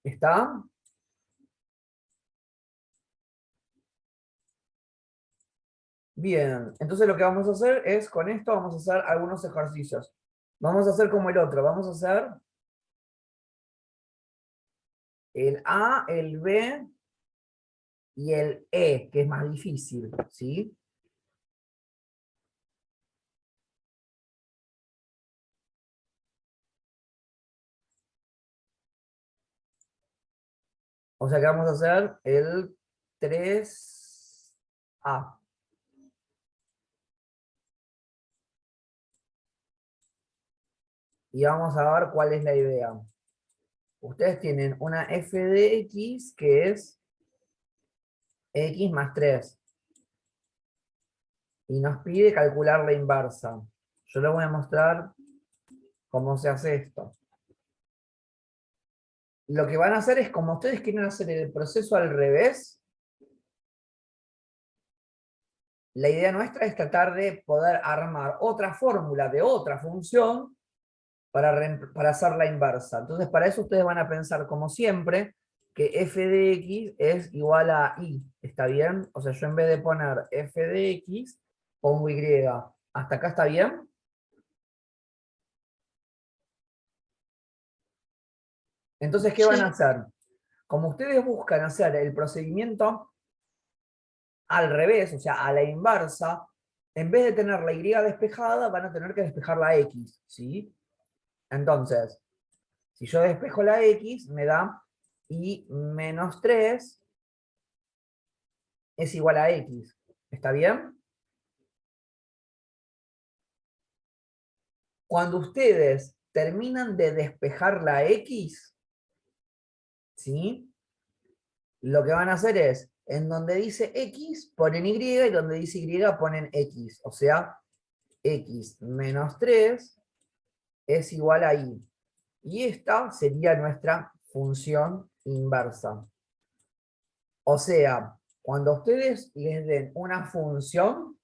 ¿Está? Bien, entonces lo que vamos a hacer es, con esto vamos a hacer algunos ejercicios. Vamos a hacer como el otro, vamos a hacer el A, el B y el E, que es más difícil, ¿sí? O sea que vamos a hacer el 3A. y vamos a ver cuál es la idea. Ustedes tienen una f de x que es x más 3. Y nos pide calcular la inversa. Yo les voy a mostrar cómo se hace esto. Lo que van a hacer es, como ustedes quieren hacer el proceso al revés, la idea nuestra es tratar de poder armar otra fórmula de otra función para hacer la inversa. Entonces, para eso ustedes van a pensar, como siempre, que f de x es igual a y. ¿Está bien? O sea, yo en vez de poner f de x, pongo y. ¿Hasta acá está bien? Entonces, ¿qué van a hacer? Como ustedes buscan hacer el procedimiento al revés, o sea, a la inversa, en vez de tener la y despejada, van a tener que despejar la x, ¿sí? Entonces, si yo despejo la x, me da y menos 3 es igual a x. ¿Está bien? Cuando ustedes terminan de despejar la x, ¿sí? Lo que van a hacer es, en donde dice x, ponen y, y donde dice y, ponen x. O sea, x menos 3 es igual a y. Y esta sería nuestra función inversa. O sea, cuando ustedes les den una función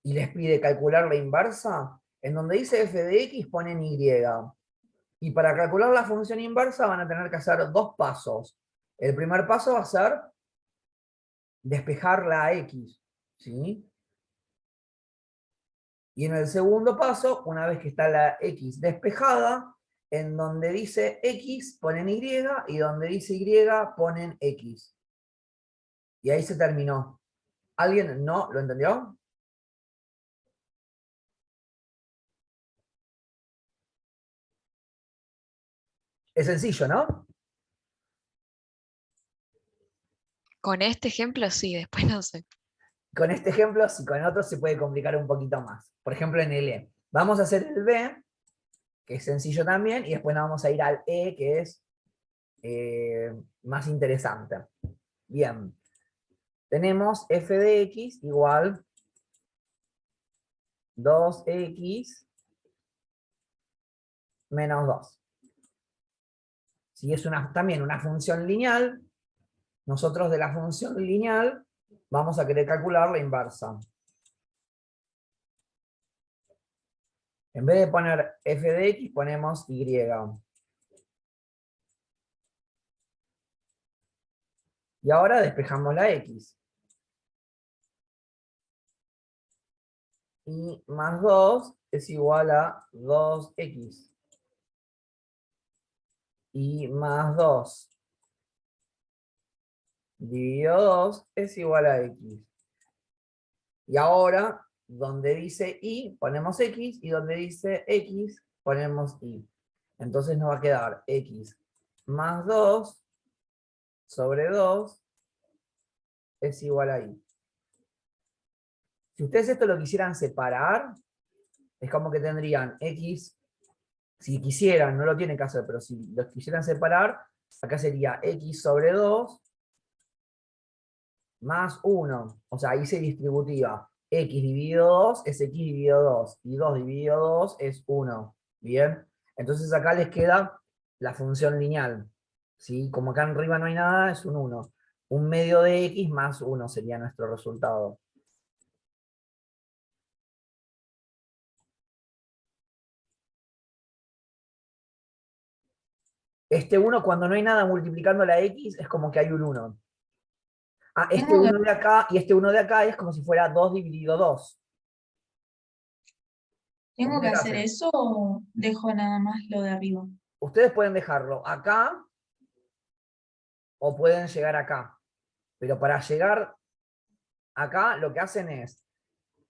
y les pide calcular la inversa, en donde dice f de x ponen y. Y para calcular la función inversa van a tener que hacer dos pasos. El primer paso va a ser despejar la x, ¿sí? Y en el segundo paso, una vez que está la x despejada, en donde dice x ponen y, y donde dice y ponen x. Y ahí se terminó. ¿Alguien no lo entendió? Es sencillo, ¿no? Con este ejemplo sí, después no sé. Con este ejemplo, sí, con otros se puede complicar un poquito más. Por ejemplo, en el E. Vamos a hacer el B, que es sencillo también, y después nos vamos a ir al E, que es más interesante. Bien. Tenemos f de x igual 2x menos 2. Si es también una función lineal, nosotros de la función lineal vamos a querer calcular la inversa. En vez de poner f de x, ponemos y. Y ahora despejamos la x. Y más 2 es igual a 2x. Y más 2 dividido 2 es igual a x. Y ahora, donde dice y, ponemos x, y donde dice x, ponemos y. Entonces nos va a quedar x más 2 sobre 2 es igual a y. Si ustedes esto lo quisieran separar, es como que tendrían x, si quisieran, no lo tienen que hacer, pero si lo quisieran separar, acá sería x sobre 2 más 1. O sea, hice distributiva. X dividido 2 es x dividido 2. Y 2 dividido 2 es 1. ¿Bien? Entonces acá les queda la función lineal. ¿Sí? Como acá arriba no hay nada, es un 1. Un medio de x más 1 sería nuestro resultado. Este 1, cuando no hay nada multiplicando la x, es como que hay un 1. Ah, este Tengo que, 1 de acá y este 1 de acá es como si fuera 2 dividido 2. ¿tengo que ¿Entendés lo hacer hacen? eso o dejo nada más lo de arriba? Ustedes pueden dejarlo acá o pueden llegar acá. Pero para llegar acá, lo que hacen es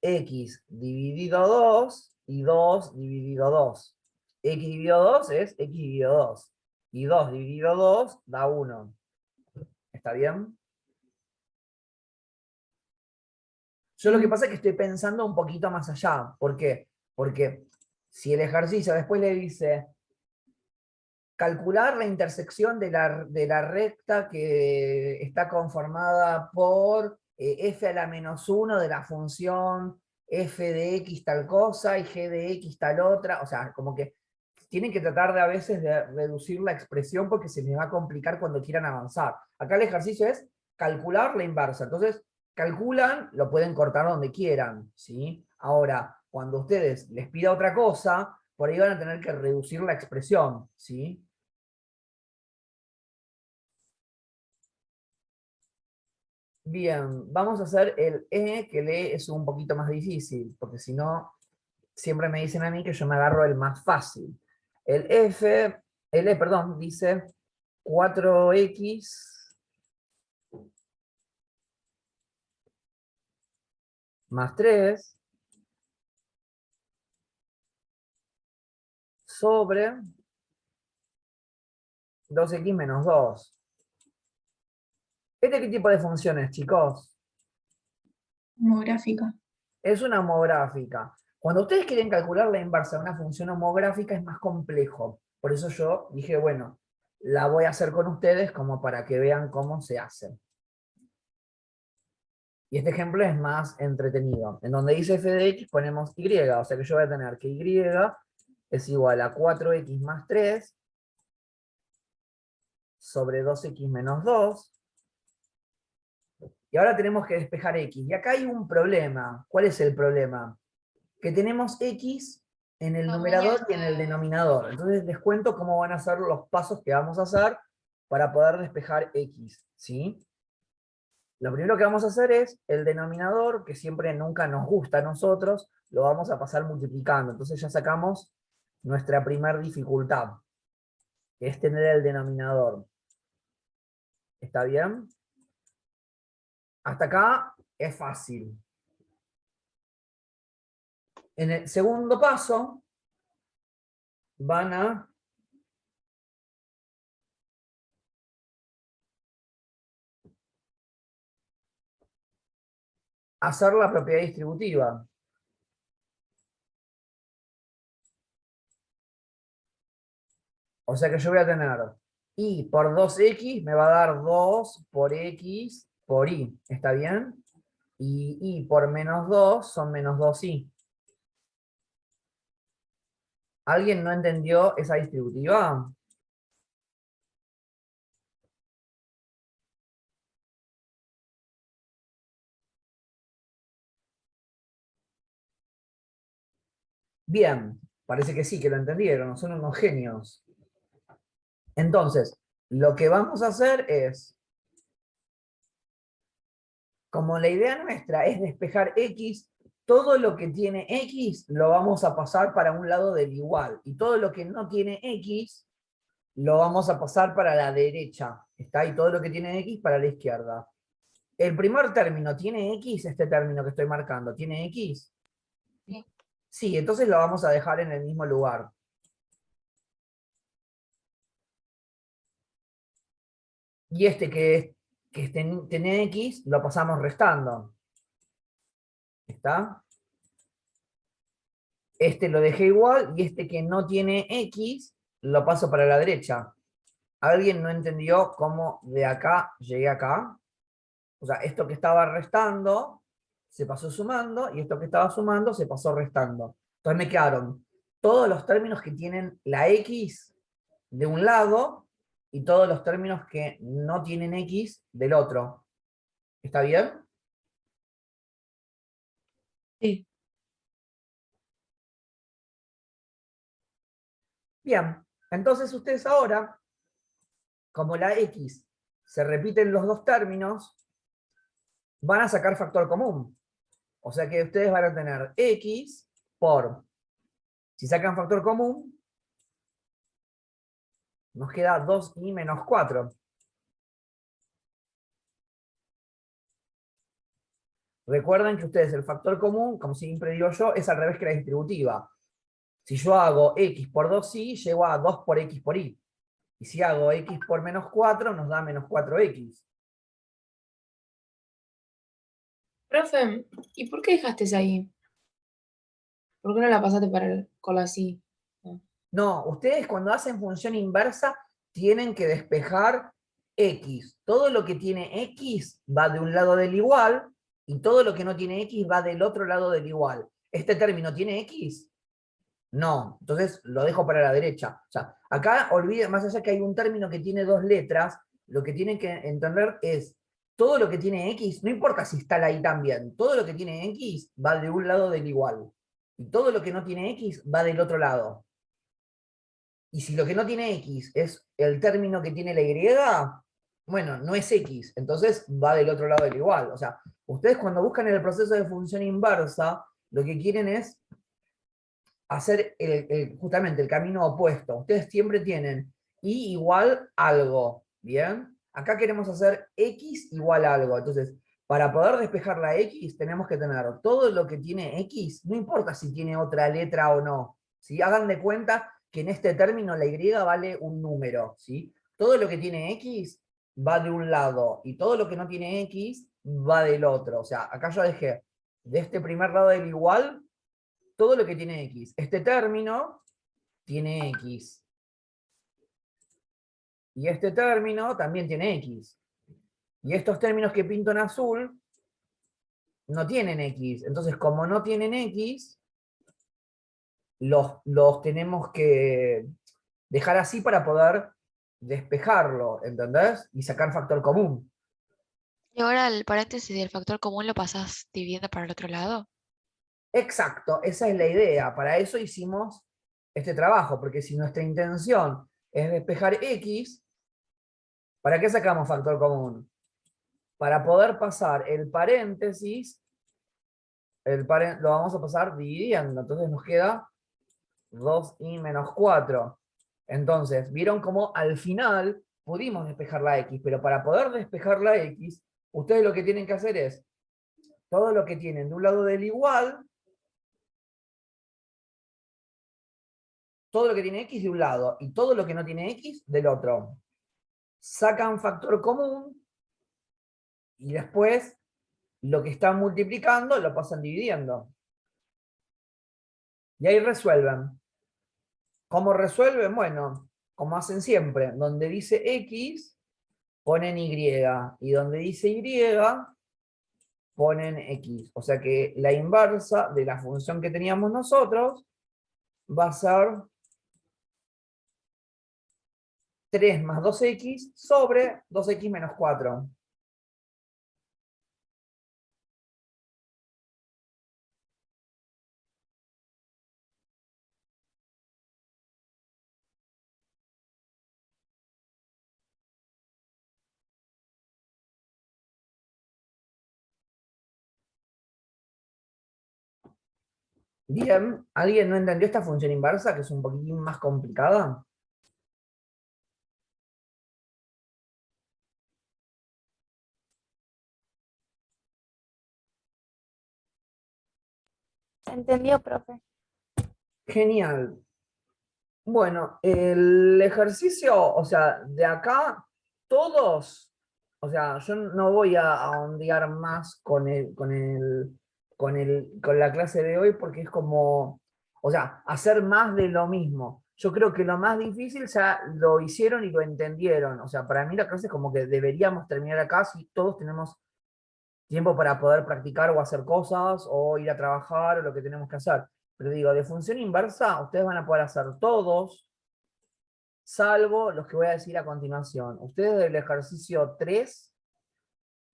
x dividido 2 y 2 dividido 2. X dividido 2 es x dividido 2. Y 2 dividido 2 da 1. ¿Está bien? Yo lo que pasa es que estoy pensando un poquito más allá. ¿Por qué? Porque Si el ejercicio después le dice calcular la intersección de la recta que está conformada por f a la menos 1 de la función f de x tal cosa y g de x tal otra, o sea, como que tienen que tratar de a veces de reducir la expresión porque se les va a complicar cuando quieran avanzar. Acá el ejercicio es calcular la inversa, entonces calculan, lo pueden cortar donde quieran, ¿sí? Ahora, cuando ustedes les pida otra cosa, por ahí van a tener que reducir la expresión, ¿sí? Bien, vamos a hacer el E, que el E es un poquito más difícil, porque si no, siempre me dicen a mí que yo me agarro el más fácil. El E, perdón, dice 4x más 3 sobre 2x menos 2. ¿Este qué tipo de función es, chicos? Homográfica. Es una homográfica. Cuando ustedes quieren calcular la inversa de una función homográfica es más complejo. Por eso yo dije, bueno, la voy a hacer con ustedes como para que vean cómo se hace. Y este ejemplo es más entretenido. En donde dice f de x ponemos y, o sea que yo voy a tener que y es igual a 4x más 3 sobre 2x menos 2. Y ahora tenemos que despejar x. Y acá hay un problema. ¿Cuál es el problema? Que tenemos x en el numerador y en el denominador. Entonces les cuento cómo van a ser los pasos que vamos a hacer para poder despejar x, ¿sí? Lo primero que vamos a hacer es el denominador, que siempre nunca nos gusta a nosotros, lo vamos a pasar multiplicando. Entonces ya sacamos nuestra primer dificultad, que es tener el denominador. ¿Está bien? Hasta acá es fácil. En el segundo paso, van a hacer la propiedad distributiva. O sea que yo voy a tener y por 2x me va a dar 2 por x por y. ¿Está bien? Y por menos 2 son menos 2y. ¿Alguien no entendió esa distributiva? Bien, parece que sí, que lo entendieron, son unos genios. Entonces, lo que vamos a hacer es, como la idea nuestra es despejar x, todo lo que tiene x lo vamos a pasar para un lado del igual, y todo lo que no tiene x lo vamos a pasar para la derecha, ¿está? Y todo lo que tiene x para la izquierda. El primer término tiene x, este término que estoy marcando, ¿tiene x? Sí. Sí, entonces lo vamos a dejar en el mismo lugar. Y este que tiene x, lo pasamos restando. ¿Está? Este lo dejé igual, y este que no tiene x, lo paso para la derecha. ¿Alguien no entendió cómo de acá llegué acá? O sea, esto que estaba restando, se pasó sumando, y esto que estaba sumando, se pasó restando. Entonces me quedaron todos los términos que tienen la x de un lado, y todos los términos que no tienen x del otro. ¿Está bien? Sí. Bien, entonces ustedes ahora, como la x se repiten los dos términos, van a sacar factor común. O sea que ustedes van a tener x por, si sacan factor común, nos queda 2y menos 4. Recuerden que ustedes el factor común, como siempre digo yo, es al revés que la distributiva. Si yo hago x por 2y, llego a 2 por x por y. Y si hago x por menos 4, nos da menos 4x. Profe, ¿y por qué dejaste esa ahí? ¿Por qué no la pasaste con la sí? No, ustedes cuando hacen función inversa tienen que despejar x. Todo lo que tiene x va de un lado del igual y todo lo que no tiene x va del otro lado del igual. ¿Este término tiene x? No, entonces lo dejo para la derecha. O sea, acá olviden, más allá que hay un término que tiene dos letras, lo que tienen que entender es todo lo que tiene x, no importa si está ahí también, todo lo que tiene x va de un lado del igual. Y todo lo que no tiene x va del otro lado. Y si lo que no tiene x es el término que tiene la y, bueno, no es x, entonces va del otro lado del igual. O sea, ustedes cuando buscan el proceso de función inversa, lo que quieren es hacer justamente el camino opuesto. Ustedes siempre tienen y igual algo, ¿bien? Acá queremos hacer x igual algo. Entonces, para poder despejar la x, tenemos que tener todo lo que tiene x, no importa si tiene otra letra o no. ¿Sí? Hagan de cuenta que en este término la y vale un número. ¿Sí? Todo lo que tiene x va de un lado y todo lo que no tiene x va del otro. O sea, acá yo dejé de este primer lado del igual todo lo que tiene x. Este término tiene x. Y este término también tiene x. Y estos términos que pinto en azul no tienen x. Entonces, como no tienen x, los tenemos que dejar así para poder despejarlo, ¿entendés? Y sacar factor común. Y ahora el paréntesis del factor común lo pasás dividiendo para el otro lado. Exacto, esa es la idea. Para eso hicimos este trabajo, porque si nuestra intención es despejar x, ¿para qué sacamos factor común? Para poder pasar el paréntesis, lo vamos a pasar dividiendo. Entonces nos queda 2i menos 4. Entonces, vieron cómo al final pudimos despejar la x, pero para poder despejar la x, ustedes lo que tienen que hacer es, todo lo que tienen de un lado del igual, todo lo que tiene x de un lado, y todo lo que no tiene x del otro. Sacan factor común, y después lo que están multiplicando lo pasan dividiendo. Y ahí resuelven. ¿Cómo resuelven? Bueno, como hacen siempre, donde dice x, ponen y, y donde dice y, ponen x. O sea que la inversa de la función que teníamos nosotros va a ser 3 más 2x sobre 2x menos 4. Bien, ¿alguien no entendió esta función inversa, que es un poquitín más complicada? ¿Se entendió, profe? Genial. Bueno, el ejercicio, o sea, de acá, todos, o sea, yo no voy a ondear más con la clase de hoy porque es como, o sea, hacer más de lo mismo. Yo creo que lo más difícil ya lo hicieron y lo entendieron. O sea, para mí la clase es como que deberíamos terminar acá si todos tenemos tiempo para poder practicar o hacer cosas o ir a trabajar o lo que tenemos que hacer. Pero digo, de función inversa, ustedes van a poder hacer todos, salvo los que voy a decir a continuación. Ustedes del ejercicio 3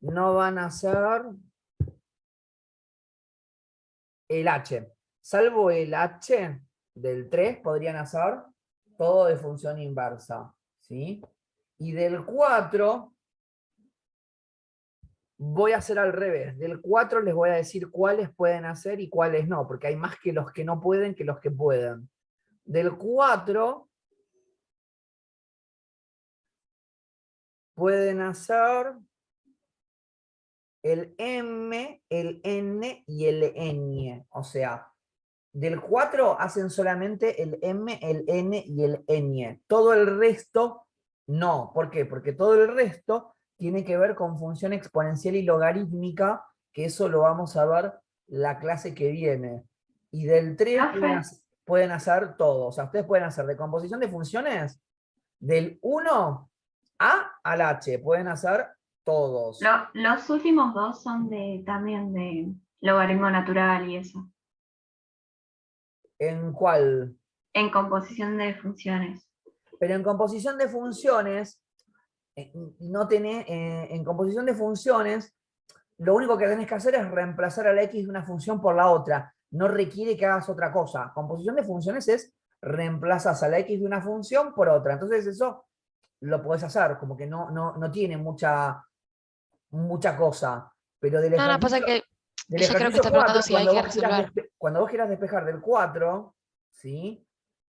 no van a hacer el H. Salvo el H del 3, podrían hacer todo de función inversa. ¿Sí? Y del 4, voy a hacer al revés. Del 4 les voy a decir cuáles pueden hacer y cuáles no, porque hay más que los que no pueden que los que pueden. Del 4 pueden hacer el M, el N y el Ñ. O sea, del 4 hacen solamente el M, el N y el Ñ. Todo el resto no. ¿Por qué? Porque todo el resto tiene que ver con función exponencial y logarítmica, que eso lo vamos a ver la clase que viene. Y del 3 Profe. pueden hacer todo. O sea, ustedes pueden hacer de composición de funciones del 1 A al H. Pueden hacer todos. Los últimos dos son también de logaritmo natural y eso, ¿En cuál? en composición de funciones. Pero en composición de funciones, no tenés, en composición de funciones, lo único que tenés que hacer es reemplazar a la x de una función por la otra. No requiere que hagas otra cosa. Composición de funciones es reemplazas a la x de una función por otra. Entonces eso lo podés hacer, como que no tiene mucha cosa. Pero No, no, pasa que del ella creo que ejercicio está 4 preguntando si hay que resolver. cuando vos quieras despejar del 4, ¿sí?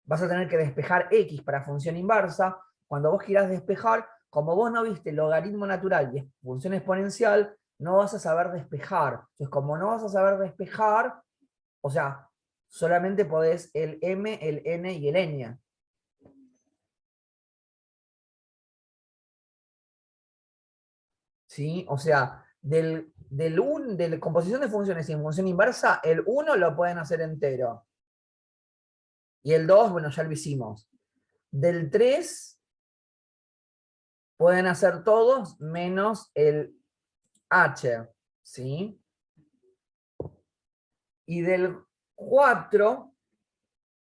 Vas a tener que despejar x para función inversa. Cuando vos quieras despejar, como vos no viste logaritmo natural y función exponencial, no vas a saber despejar. Entonces, como no vas a saber despejar, o sea, solamente podés el m, el n y el n. ¿Sí? O sea, de la composición de funciones y en función inversa, el 1 lo pueden hacer entero. Y el 2, bueno, ya lo hicimos. Del 3 pueden hacer todos menos el h, ¿sí? Y del 4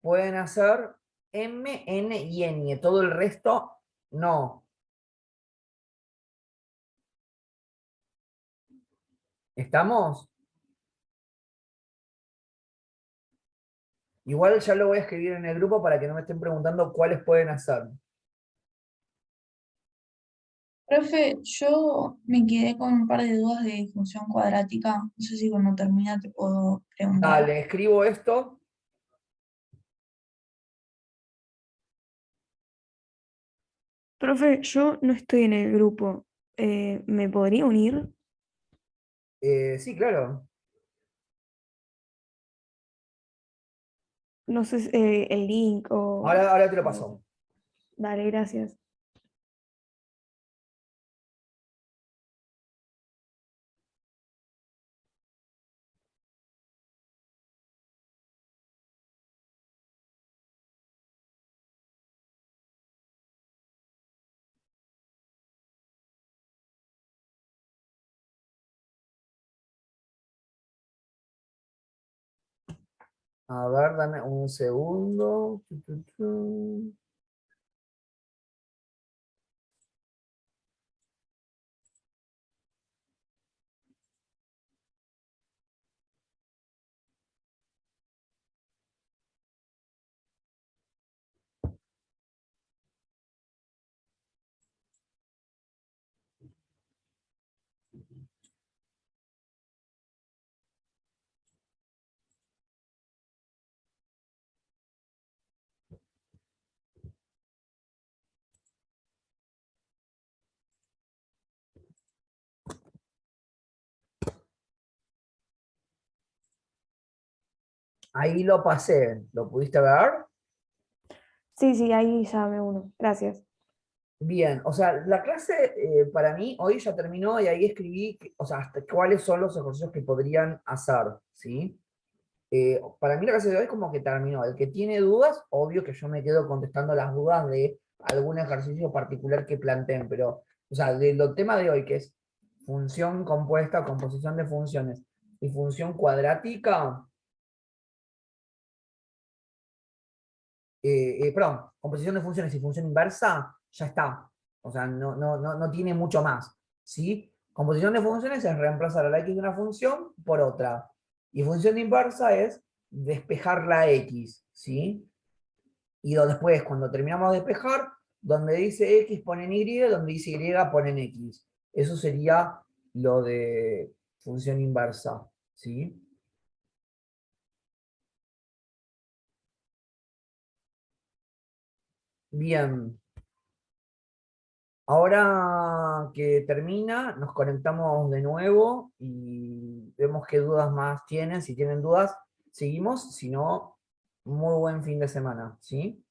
pueden hacer m, n y n. Todo el resto no. ¿Estamos? Igual ya lo voy a escribir en el grupo para que no me estén preguntando cuáles pueden hacer. Profe, yo me quedé con un par de dudas de función cuadrática. No sé si cuando termina te puedo preguntar. Dale, escribo esto. Profe, yo no estoy en el grupo. ¿Me podría unir? Sí, claro. No sé, el link Ahora te lo o- paso. Dale, gracias. A ver, dame un segundo. Ahí lo pasé. ¿Lo pudiste ver? Sí, sí, ahí ya me uno. Gracias. Bien, o sea, la clase para mí hoy ya terminó y ahí escribí, o sea, hasta cuáles son los ejercicios que podrían hacer, ¿sí? Para mí la clase de hoy como que terminó. El que tiene dudas, obvio que yo me quedo contestando las dudas de algún ejercicio particular que planteen, pero, o sea, del tema de hoy, que es función compuesta, composición de funciones y función cuadrática, perdón, composición de funciones y función inversa, ya está. O sea, no tiene mucho más, ¿sí? Composición de funciones es reemplazar a la x de una función por otra. Y función inversa es despejar la x, ¿sí? Y después, cuando terminamos de despejar, donde dice x ponen y, donde dice y ponen x. Eso sería lo de función inversa, ¿sí? Bien. Ahora que termina, nos conectamos de nuevo y vemos qué dudas más tienen. Si tienen dudas, seguimos. Si no, muy buen fin de semana, ¿sí?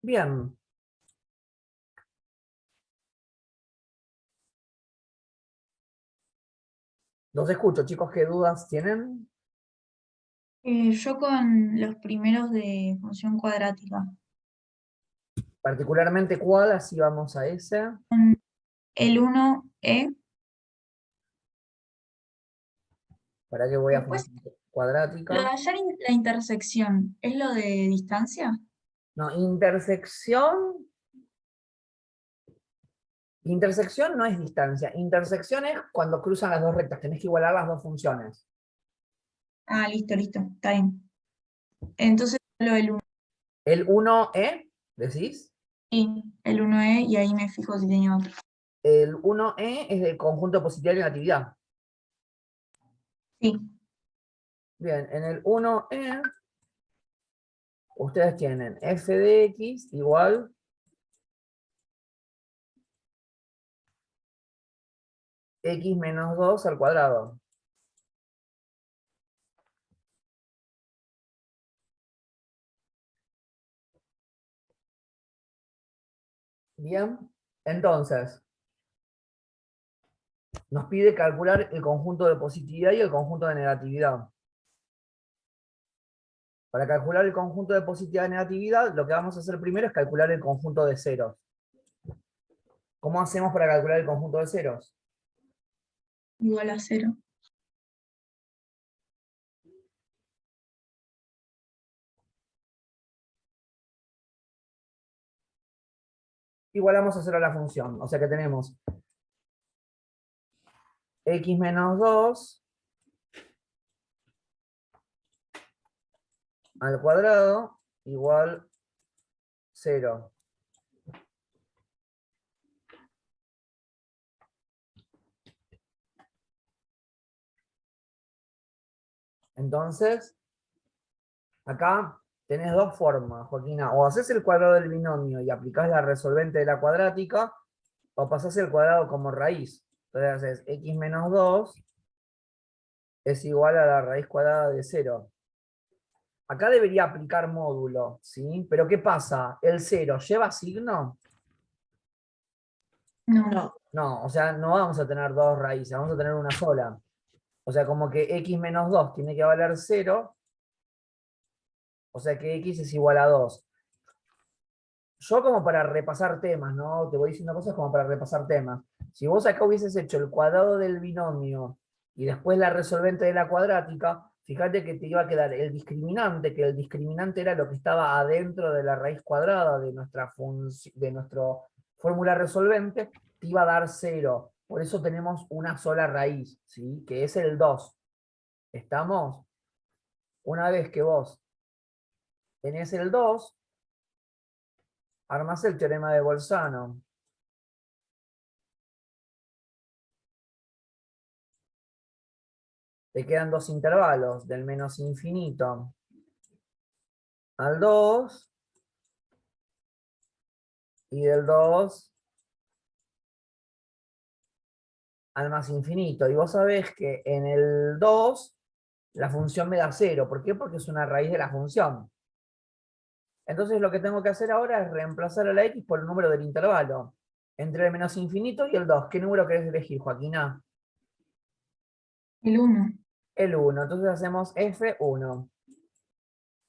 Bien. Los escucho, chicos, ¿qué dudas tienen? Yo con los primeros de función cuadrática. Particularmente, ¿cuál? Así vamos a ese. El 1E. ¿Para qué voy a Después, función lo de cuadrática? hallar la intersección, ¿es lo de distancia? No, intersección. Intersección no es distancia. Intersección es cuando cruzan las dos rectas. Tenés que igualar las dos funciones. Ah, listo, está bien. Entonces, lo del 1, El 1E, decís. sí, el 1E, y ahí me fijo si tenía otro. El 1E es del conjunto de positividad y negatividad. Sí, Bien, en el 1E, ustedes tienen f de x igual x menos 2 al cuadrado. Bien, entonces, nos pide calcular el conjunto de positividad y el conjunto de negatividad. Para calcular el conjunto de positividad y negatividad, lo que vamos a hacer primero es calcular el conjunto de ceros. ¿Cómo hacemos para calcular el conjunto de ceros? igual a 0. Igualamos a 0 a la función. O sea que tenemos x menos 2 al cuadrado igual 0. Entonces, acá tenés dos formas, Joaquina. O haces el cuadrado del binomio y aplicás la resolvente de la cuadrática, o pasás el cuadrado como raíz. Entonces haces x menos 2 es igual a la raíz cuadrada de 0. Acá debería aplicar módulo, ¿sí? Pero ¿qué pasa? ¿El 0 lleva signo? No, No. No, o sea, no vamos a tener dos raíces, vamos a tener una sola. O sea, como que x menos 2 tiene que valer 0, o sea que x es igual a 2. Yo como para repasar temas, ¿no? Te voy diciendo cosas como para repasar temas. Si vos acá hubieses hecho el cuadrado del binomio y después la resolvente de la cuadrática, fíjate que te iba a quedar el discriminante, que el discriminante era lo que estaba adentro de la raíz cuadrada de nuestra fórmula resolvente, te iba a dar 0. Por eso tenemos una sola raíz, ¿sí? Que es el 2. ¿Estamos? Una vez que vos tenés el 2, armás el teorema de Bolzano. Te quedan dos intervalos, del menos infinito al 2 y del 2 al más infinito. Y vos sabés que en el 2 la función me da 0. ¿Por qué? Porque es una raíz de la función. Entonces lo que tengo que hacer ahora es reemplazar a la x por el número del intervalo. Entre el menos infinito y el 2. ¿Qué número querés elegir, Joaquina? el 1. El 1. Entonces hacemos f1.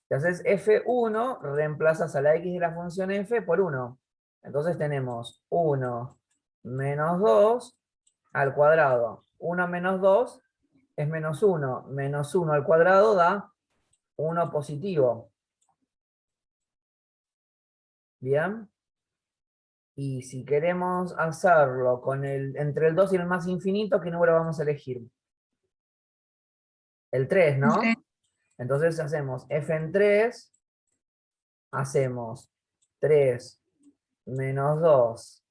Si haces f1, reemplazas a la x de la función f por 1. Entonces tenemos 1 menos 2 al cuadrado. 1 menos 2 es menos 1. Menos 1 al cuadrado da 1 positivo. ¿Bien? Y si queremos hacerlo con entre el 2 y el más infinito, ¿qué número vamos a elegir? El 3, ¿no? El 3. Entonces hacemos f en 3, hacemos 3 menos 2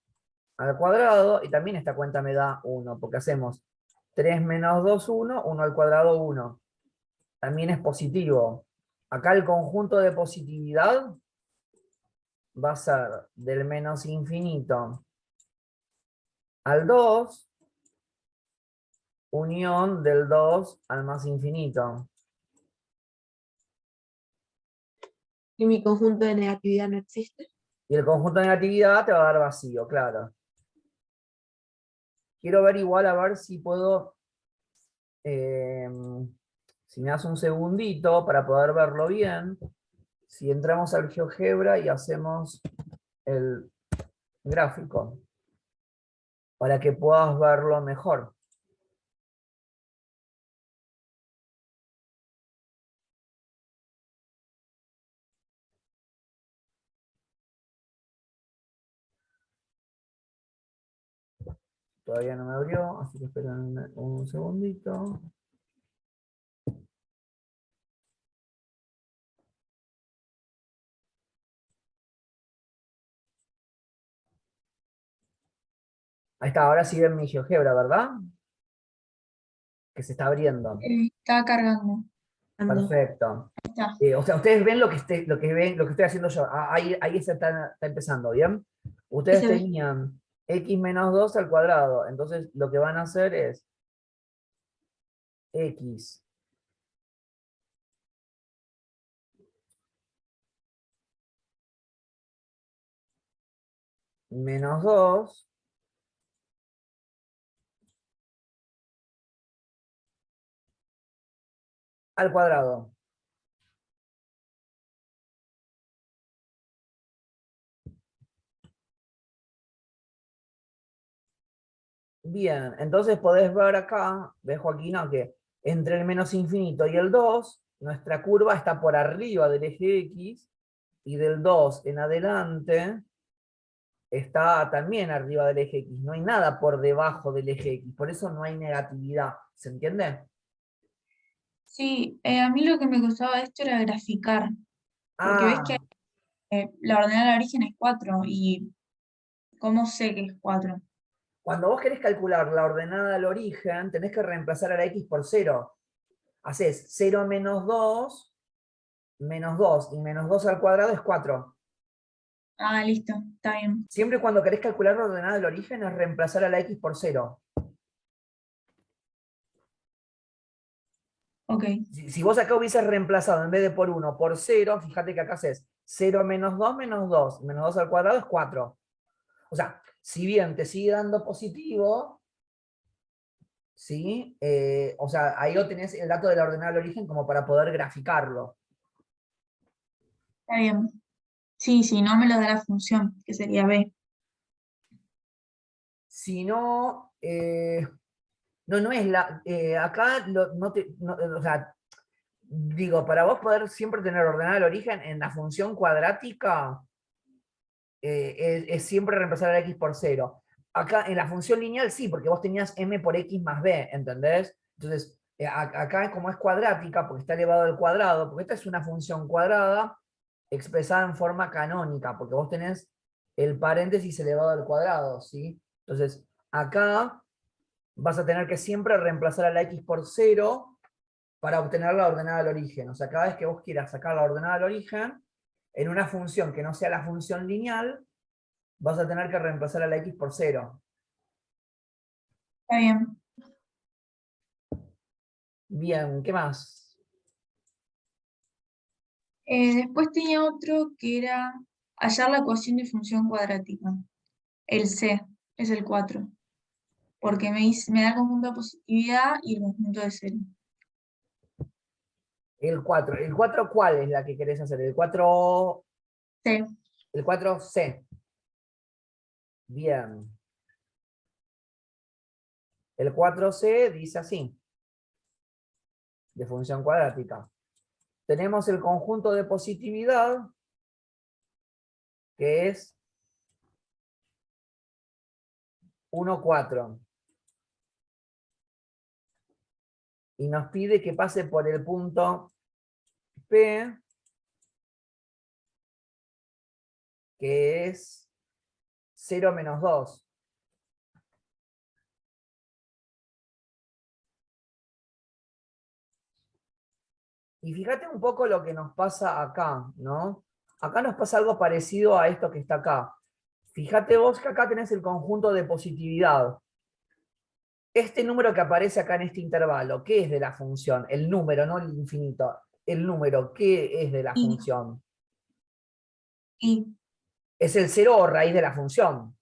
al cuadrado, y también esta cuenta me da 1, porque hacemos 3 menos 2, 1, 1 al cuadrado, 1. También es positivo. Acá el conjunto de positividad va a ser del menos infinito al 2, unión del 2 al más infinito. ¿Y mi conjunto de negatividad no existe? Y el conjunto de negatividad te va a dar vacío, claro. Quiero ver igual, a ver si puedo, si me das un segundito para poder verlo bien, si entramos al GeoGebra y hacemos el gráfico, para que puedas verlo mejor. Todavía no me abrió, así que esperen un segundito. Ahí está, ahora sí ven mi GeoGebra, ¿verdad? Que se está abriendo. Está cargando. Perfecto. Ahí está. O sea, ustedes ven lo que estoy haciendo yo. Ahí se está empezando, ¿bien? Ustedes se ve. tenían x menos 2 al cuadrado. Entonces lo que van a hacer es x menos 2 al cuadrado. Bien, entonces podés ver acá, ves Joaquina, que entre el menos infinito y el 2, nuestra curva está por arriba del eje X, y del 2 en adelante está también arriba del eje X. No hay nada por debajo del eje X, por eso no hay negatividad. ¿Se entiende? Sí, a mí lo que me gustaba de esto era graficar, porque ves que la ordenada de origen es 4 y ¿cómo sé que es 4? Cuando vos querés calcular la ordenada al origen, tenés que reemplazar a la X por 0. Hacés 0 menos 2 y menos 2 al cuadrado es 4. Ah, listo, está bien. Siempre cuando querés calcular la ordenada del origen es reemplazar a la X por 0. Ok, Si vos acá hubieses reemplazado en vez de por 1 por 0, fíjate que acá haces 0 menos 2 menos 2. Menos 2 al cuadrado es 4. O sea, si bien te sigue dando positivo, ¿sí? O sea, ahí tenés el dato de la ordenada del origen como para poder graficarlo. está bien. Sí, sí, no me lo da la función, que sería B. Si no, no es la. Acá o sea, digo, para vos poder siempre tener ordenada el origen en la función cuadrática, es siempre reemplazar a x por 0. Acá en la función lineal sí, porque vos tenías m por x más b, ¿entendés? Entonces, acá como es cuadrática, porque está elevado al cuadrado, porque esta es una función cuadrada expresada en forma canónica, porque vos tenés el paréntesis elevado al cuadrado, ¿sí? Entonces, acá vas a tener que siempre reemplazar a la x por 0 para obtener la ordenada del origen. O sea, cada vez que vos quieras sacar la ordenada del origen, en una función que no sea la función lineal, vas a tener que reemplazar a la x por 0. Está bien. Bien, ¿qué más? Después tenía otro que era hallar la ecuación de función cuadrática. El C es el 4, porque me da el conjunto de positividad y el conjunto de cero. El 4. ¿El 4 cuál es la que querés hacer? El 4... C. El 4C. Bien. El 4C dice así, de función cuadrática. Tenemos el conjunto de positividad, que es 1, 4. Y nos pide que pase por el punto P, que es 0 menos 2. Y fíjate un poco lo que nos pasa acá, ¿no? Acá nos pasa algo parecido a esto que está acá. Fíjate vos que acá tenés el conjunto de positividad. Este número que aparece acá en este intervalo, ¿qué es de la función? El número, no el infinito. El número, ¿qué es de la Y, función? y Es el 0 o raíz de la función.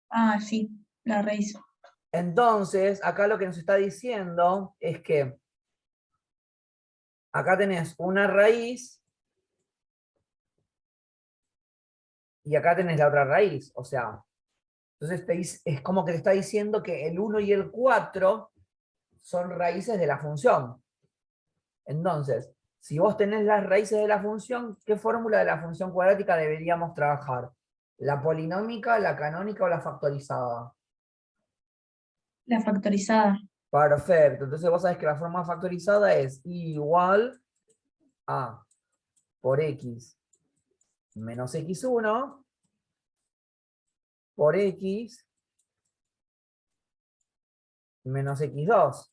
Ah, sí, la raíz. Entonces, acá lo que nos está diciendo es que acá tenés una raíz y acá tenés la otra raíz. O sea, entonces es como que te está diciendo que el 1 y el 4 son raíces de la función. Entonces, si vos tenés las raíces de la función, ¿qué fórmula de la función cuadrática deberíamos trabajar? ¿La polinómica, la canónica o la factorizada? La factorizada. Perfecto. Entonces vos sabés que la forma factorizada es I igual a por x menos x1 por x menos x2.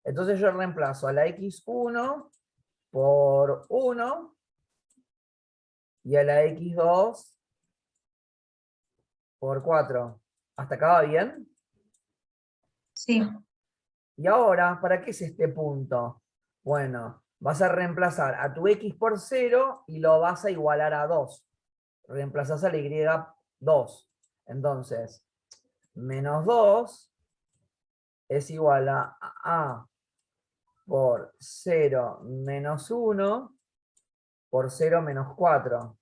Entonces yo reemplazo a la x1 por 1 y a la x2 por 4. ¿Hasta acá va bien? Sí, Y ahora, ¿para qué es este punto? Bueno, vas a reemplazar a tu x por 0 y lo vas a igualar a 2. Reemplazás a la y2. Entonces, menos 2 es igual a por 0 menos 1 por 0 menos 4.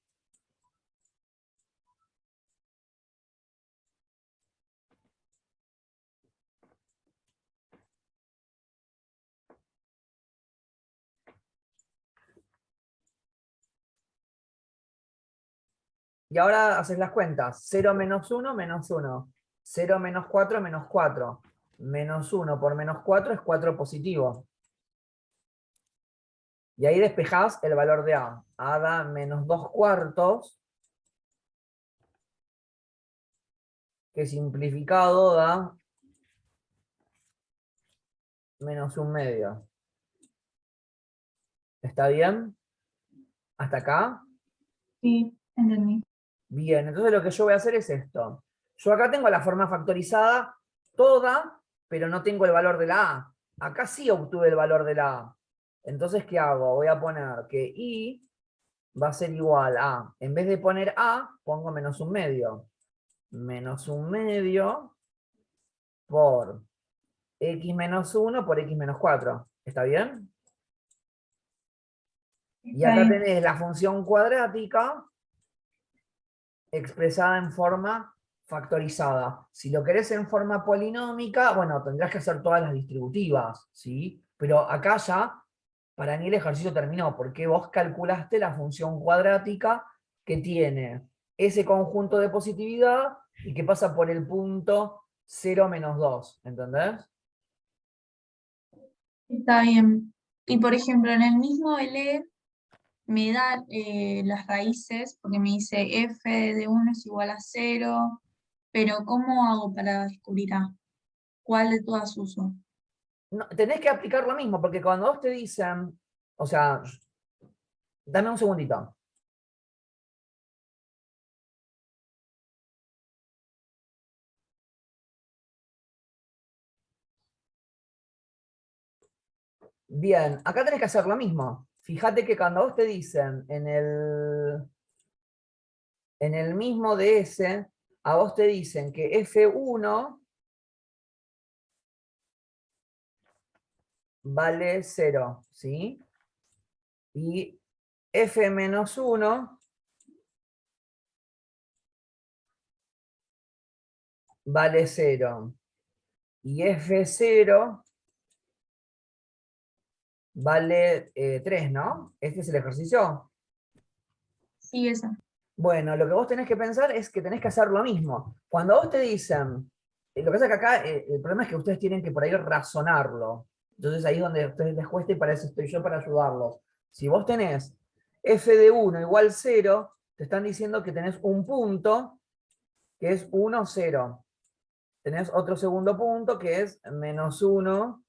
Y ahora haces las cuentas. 0 menos 1, menos 1. 0 menos 4, menos 4. Menos 1 por menos 4 es 4 positivo. Y ahí despejás el valor de A. A da menos 2 cuartos, que simplificado da menos 1 medio. ¿Está bien? ¿Hasta acá? sí, entendí. Bien, entonces lo que yo voy a hacer es esto. Yo acá tengo la forma factorizada toda, pero no tengo el valor de la A. Acá sí obtuve el valor de la A. Entonces, ¿qué hago? Voy a poner que I va a ser igual a, en vez de poner A, pongo menos 1 medio. Menos 1 medio por x menos 1 por x menos 4. ¿Está bien? Y Está acá bien. tenés la función cuadrática expresada en forma factorizada. Si lo querés en forma polinómica, bueno, tendrás que hacer todas las distributivas, ¿sí? Pero acá ya, para mí el ejercicio terminó, porque vos calculaste la función cuadrática que tiene ese conjunto de positividad y que pasa por el punto 0 menos 2, ¿entendés? Está bien. Y por ejemplo, en el mismo LE me da las raíces, porque me dice f de 1 es igual a 0, pero ¿cómo hago para descubrir A? ¿Cuál de todas uso? No, tenés que aplicar lo mismo, porque cuando vos te dicen, o sea, dame un segundito. Bien, acá tenés que hacer lo mismo. Fíjate que cuando vos te dicen en el mismo DS, a vos te dicen que F1 vale 0, ¿sí? Y F menos 1 vale 0. Y F0 vale 3, ¿no? Este es el ejercicio. Sí, esa. Bueno, lo que vos tenés que pensar es que tenés que hacer lo mismo. Cuando vos te dicen, lo que pasa es que acá el problema es que ustedes tienen que por ahí razonarlo. Entonces ahí es donde a ustedes les cuesta y para eso estoy yo para ayudarlos. Si vos tenés f de 1 igual 0, te están diciendo que tenés un punto que es 1, 0. Tenés otro segundo punto que es menos 1,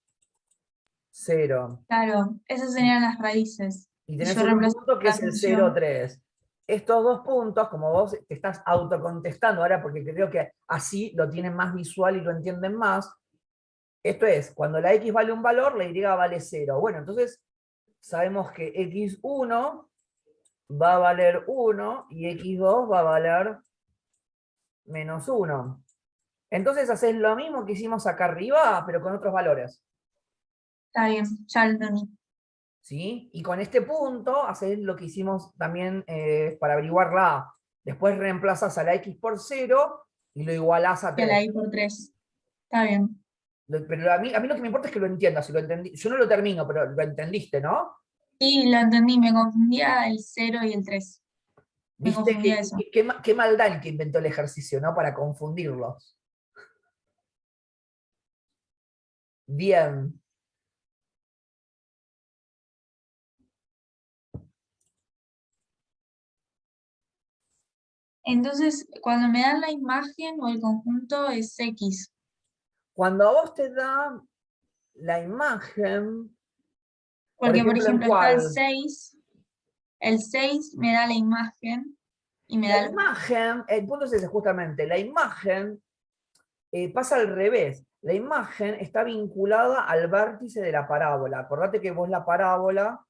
0. Claro, esas serían las raíces. Y Y tenés yo otro reemplazo punto que la es el 0, función. 3. Estos dos puntos, como vos te estás autocontestando ahora, porque creo que así lo tienen más visual y lo entienden más, esto es, cuando la x vale un valor, la y vale 0. Bueno, entonces sabemos que x1 va a valer 1 y x2 va a valer menos 1. Entonces haces lo mismo que hicimos acá arriba, pero con otros valores. Está bien, ya lo entendí. ¿Sí? Y con este punto haces lo que hicimos también para averiguar la A. Después reemplazas a la x por 0 y lo igualás a Que la 3. I por 3. Está bien. Pero a mí lo que me importa es que lo entiendas. Si lo entendí, yo no lo termino, pero lo entendiste, ¿no? Sí, lo entendí, me confundía el 0 y el 3. Me ¿Viste confundía eso. qué maldad el que inventó el ejercicio, ¿no? Para confundirlos. Bien. Entonces, cuando me dan la imagen o el conjunto es X. Cuando a vos te da la imagen, por Porque, por ejemplo, ¿en ejemplo, está el cuál? 6. El 6 me da la imagen y me da La imagen, el punto es ese justamente, la imagen pasa al revés. La imagen está vinculada al vértice de la parábola. Acordate que vos la parábola,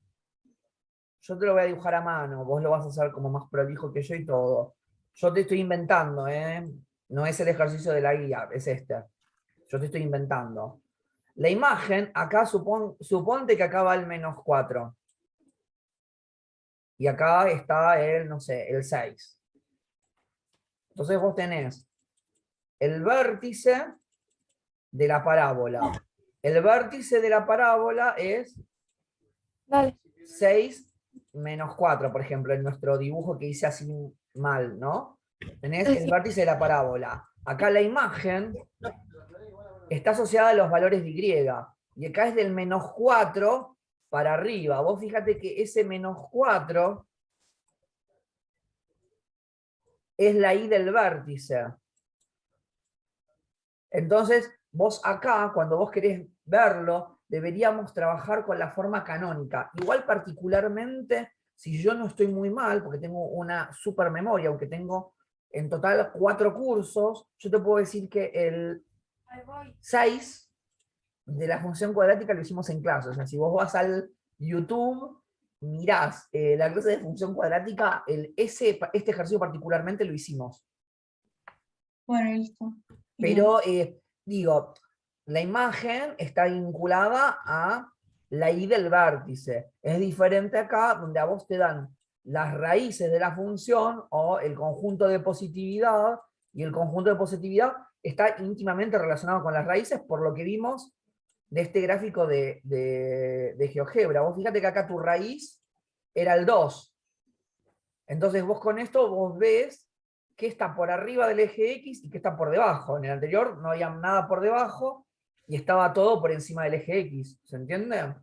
yo te lo voy a dibujar a mano, vos lo vas a hacer como más prolijo que yo y todo. Yo te estoy inventando, ¿eh? No es el ejercicio de la guía, es este. Yo te estoy inventando. La imagen, acá suponte que acá va el menos 4. Y acá está el, no sé, el 6. Entonces vos tenés el vértice de la parábola. El vértice de la parábola es Dale. 6 menos 4, por ejemplo, en nuestro dibujo que hice así mal, ¿no? Tenés el Sí. vértice de la parábola. Acá la imagen está asociada a los valores de Y. Y acá es del menos 4 para arriba. Vos fíjate que ese menos 4 es la I del vértice. Entonces, vos acá, cuando vos querés verlo, deberíamos trabajar con la forma canónica. Igual particularmente, si yo no estoy muy mal, porque tengo una super memoria, aunque tengo en total 4 cursos, yo te puedo decir que el 6 de la función cuadrática lo hicimos en clase. O sea, si vos vas al YouTube, mirás la clase de función cuadrática, este ejercicio particularmente lo hicimos. Bueno, listo. Pero digo, la imagen está vinculada a la I del vértice. Es diferente acá, donde a vos te dan las raíces de la función o el conjunto de positividad, y el conjunto de positividad está íntimamente relacionado con las raíces, por lo que vimos de este gráfico de GeoGebra. Vos fíjate que acá tu raíz era el 2. Entonces vos con esto vos ves qué está por arriba del eje X y qué está por debajo. En el anterior no había nada por debajo y estaba todo por encima del eje X. ¿Se entiende?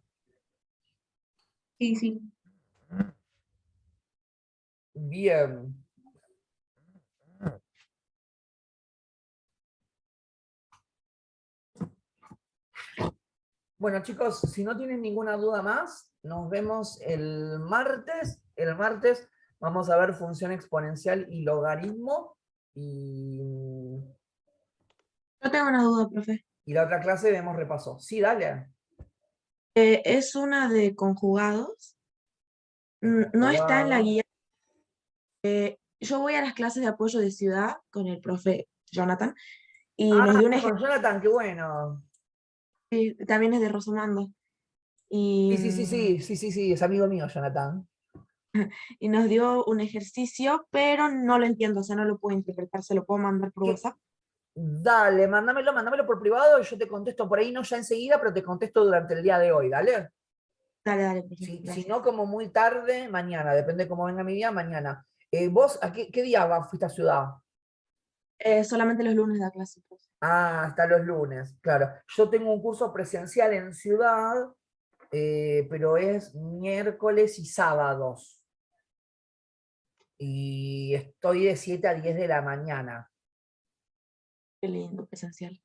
Sí, sí. Bien. Bueno, chicos, si no tienen ninguna duda más, nos vemos el martes. El martes vamos a ver función exponencial y logaritmo. Yo tengo una duda, profe. Y la otra clase vemos repaso. Sí, dale. Es una de conjugados. No está en la Conjugado. guía. Yo voy a las clases de apoyo de ciudad con el profe Jonathan y nos dio un Con Jonathan, qué bueno. ejercicio, también es de Rosomando. Y, Sí, es amigo mío, Jonathan. y nos dio un ejercicio, pero no lo entiendo, o sea, no lo puedo interpretar, se lo puedo mandar por ¿Qué? WhatsApp. Dale, mándamelo por privado y yo te contesto por ahí, no ya enseguida, pero te contesto durante el día de hoy, ¿dale? Dale, profe, Si gracias. no, como muy tarde, mañana, depende de cómo venga mi día, mañana. ¿Vos a qué día fuiste a Ciudad? Solamente los lunes da clase, profe. Ah, hasta los lunes, claro. Yo tengo un curso presencial en Ciudad, pero es miércoles y sábados. Y estoy de 7 a 10 de la mañana. Qué lindo, presencial.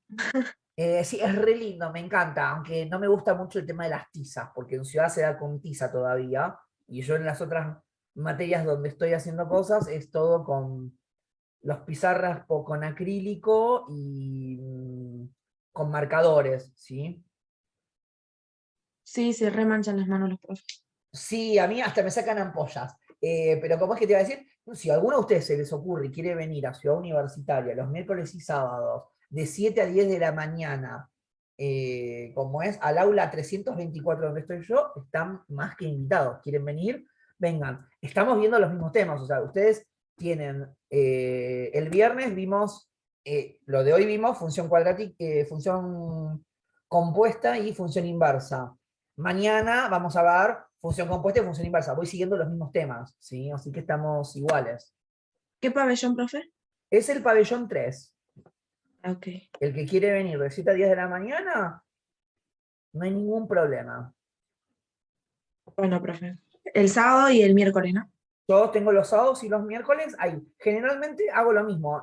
Sí, es re lindo, me encanta, aunque no me gusta mucho el tema de las tizas, porque en Ciudad se da con tiza todavía, y yo en las otras materias donde estoy haciendo cosas es todo con los pizarras con acrílico y con marcadores, ¿sí? Sí, se remanchan las manos los profes. Sí, a mí hasta me sacan ampollas. Pero ¿cómo es que te iba a decir? Si a alguno de ustedes se les ocurre y quiere venir a Ciudad Universitaria los miércoles y sábados, de 7 a 10 de la mañana, como es, al aula 324 donde estoy yo, están más que invitados. ¿Quieren venir? Vengan. Estamos viendo los mismos temas, o sea, ustedes tienen, el viernes vimos, lo de hoy vimos función cuadrática, función compuesta y función inversa. Mañana vamos a ver función compuesta y función inversa. Voy siguiendo los mismos temas, ¿sí? Así que estamos iguales. ¿Qué pabellón, profe? Es el pabellón 3. Ok. El que quiere venir de 7 a 10 de la mañana, no hay ningún problema. Bueno, profe. El sábado y el miércoles, ¿no? Yo tengo los sábados y los miércoles ahí. Generalmente hago lo mismo.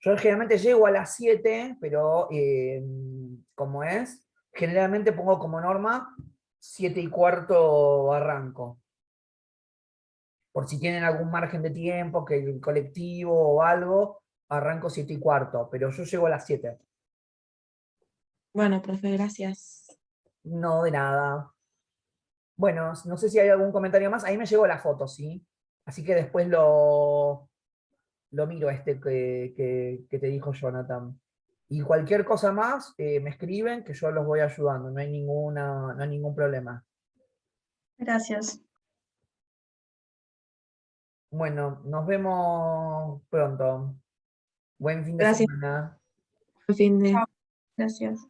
Yo generalmente llego a las 7, pero como es, generalmente pongo como norma 7:15 arranco. Por si tienen algún margen de tiempo, que el colectivo o algo, arranco 7:15, pero yo llego a las 7. Bueno, profe, gracias. No, de nada. Bueno, no sé si hay algún comentario más. Ahí me llegó la foto, ¿sí? Así que después lo miro que te dijo Jonathan. Y cualquier cosa más, me escriben que yo los voy ayudando. No hay ningún problema. Gracias. Bueno, nos vemos pronto. Buen fin de Gracias. semana. Buen fin de... Gracias.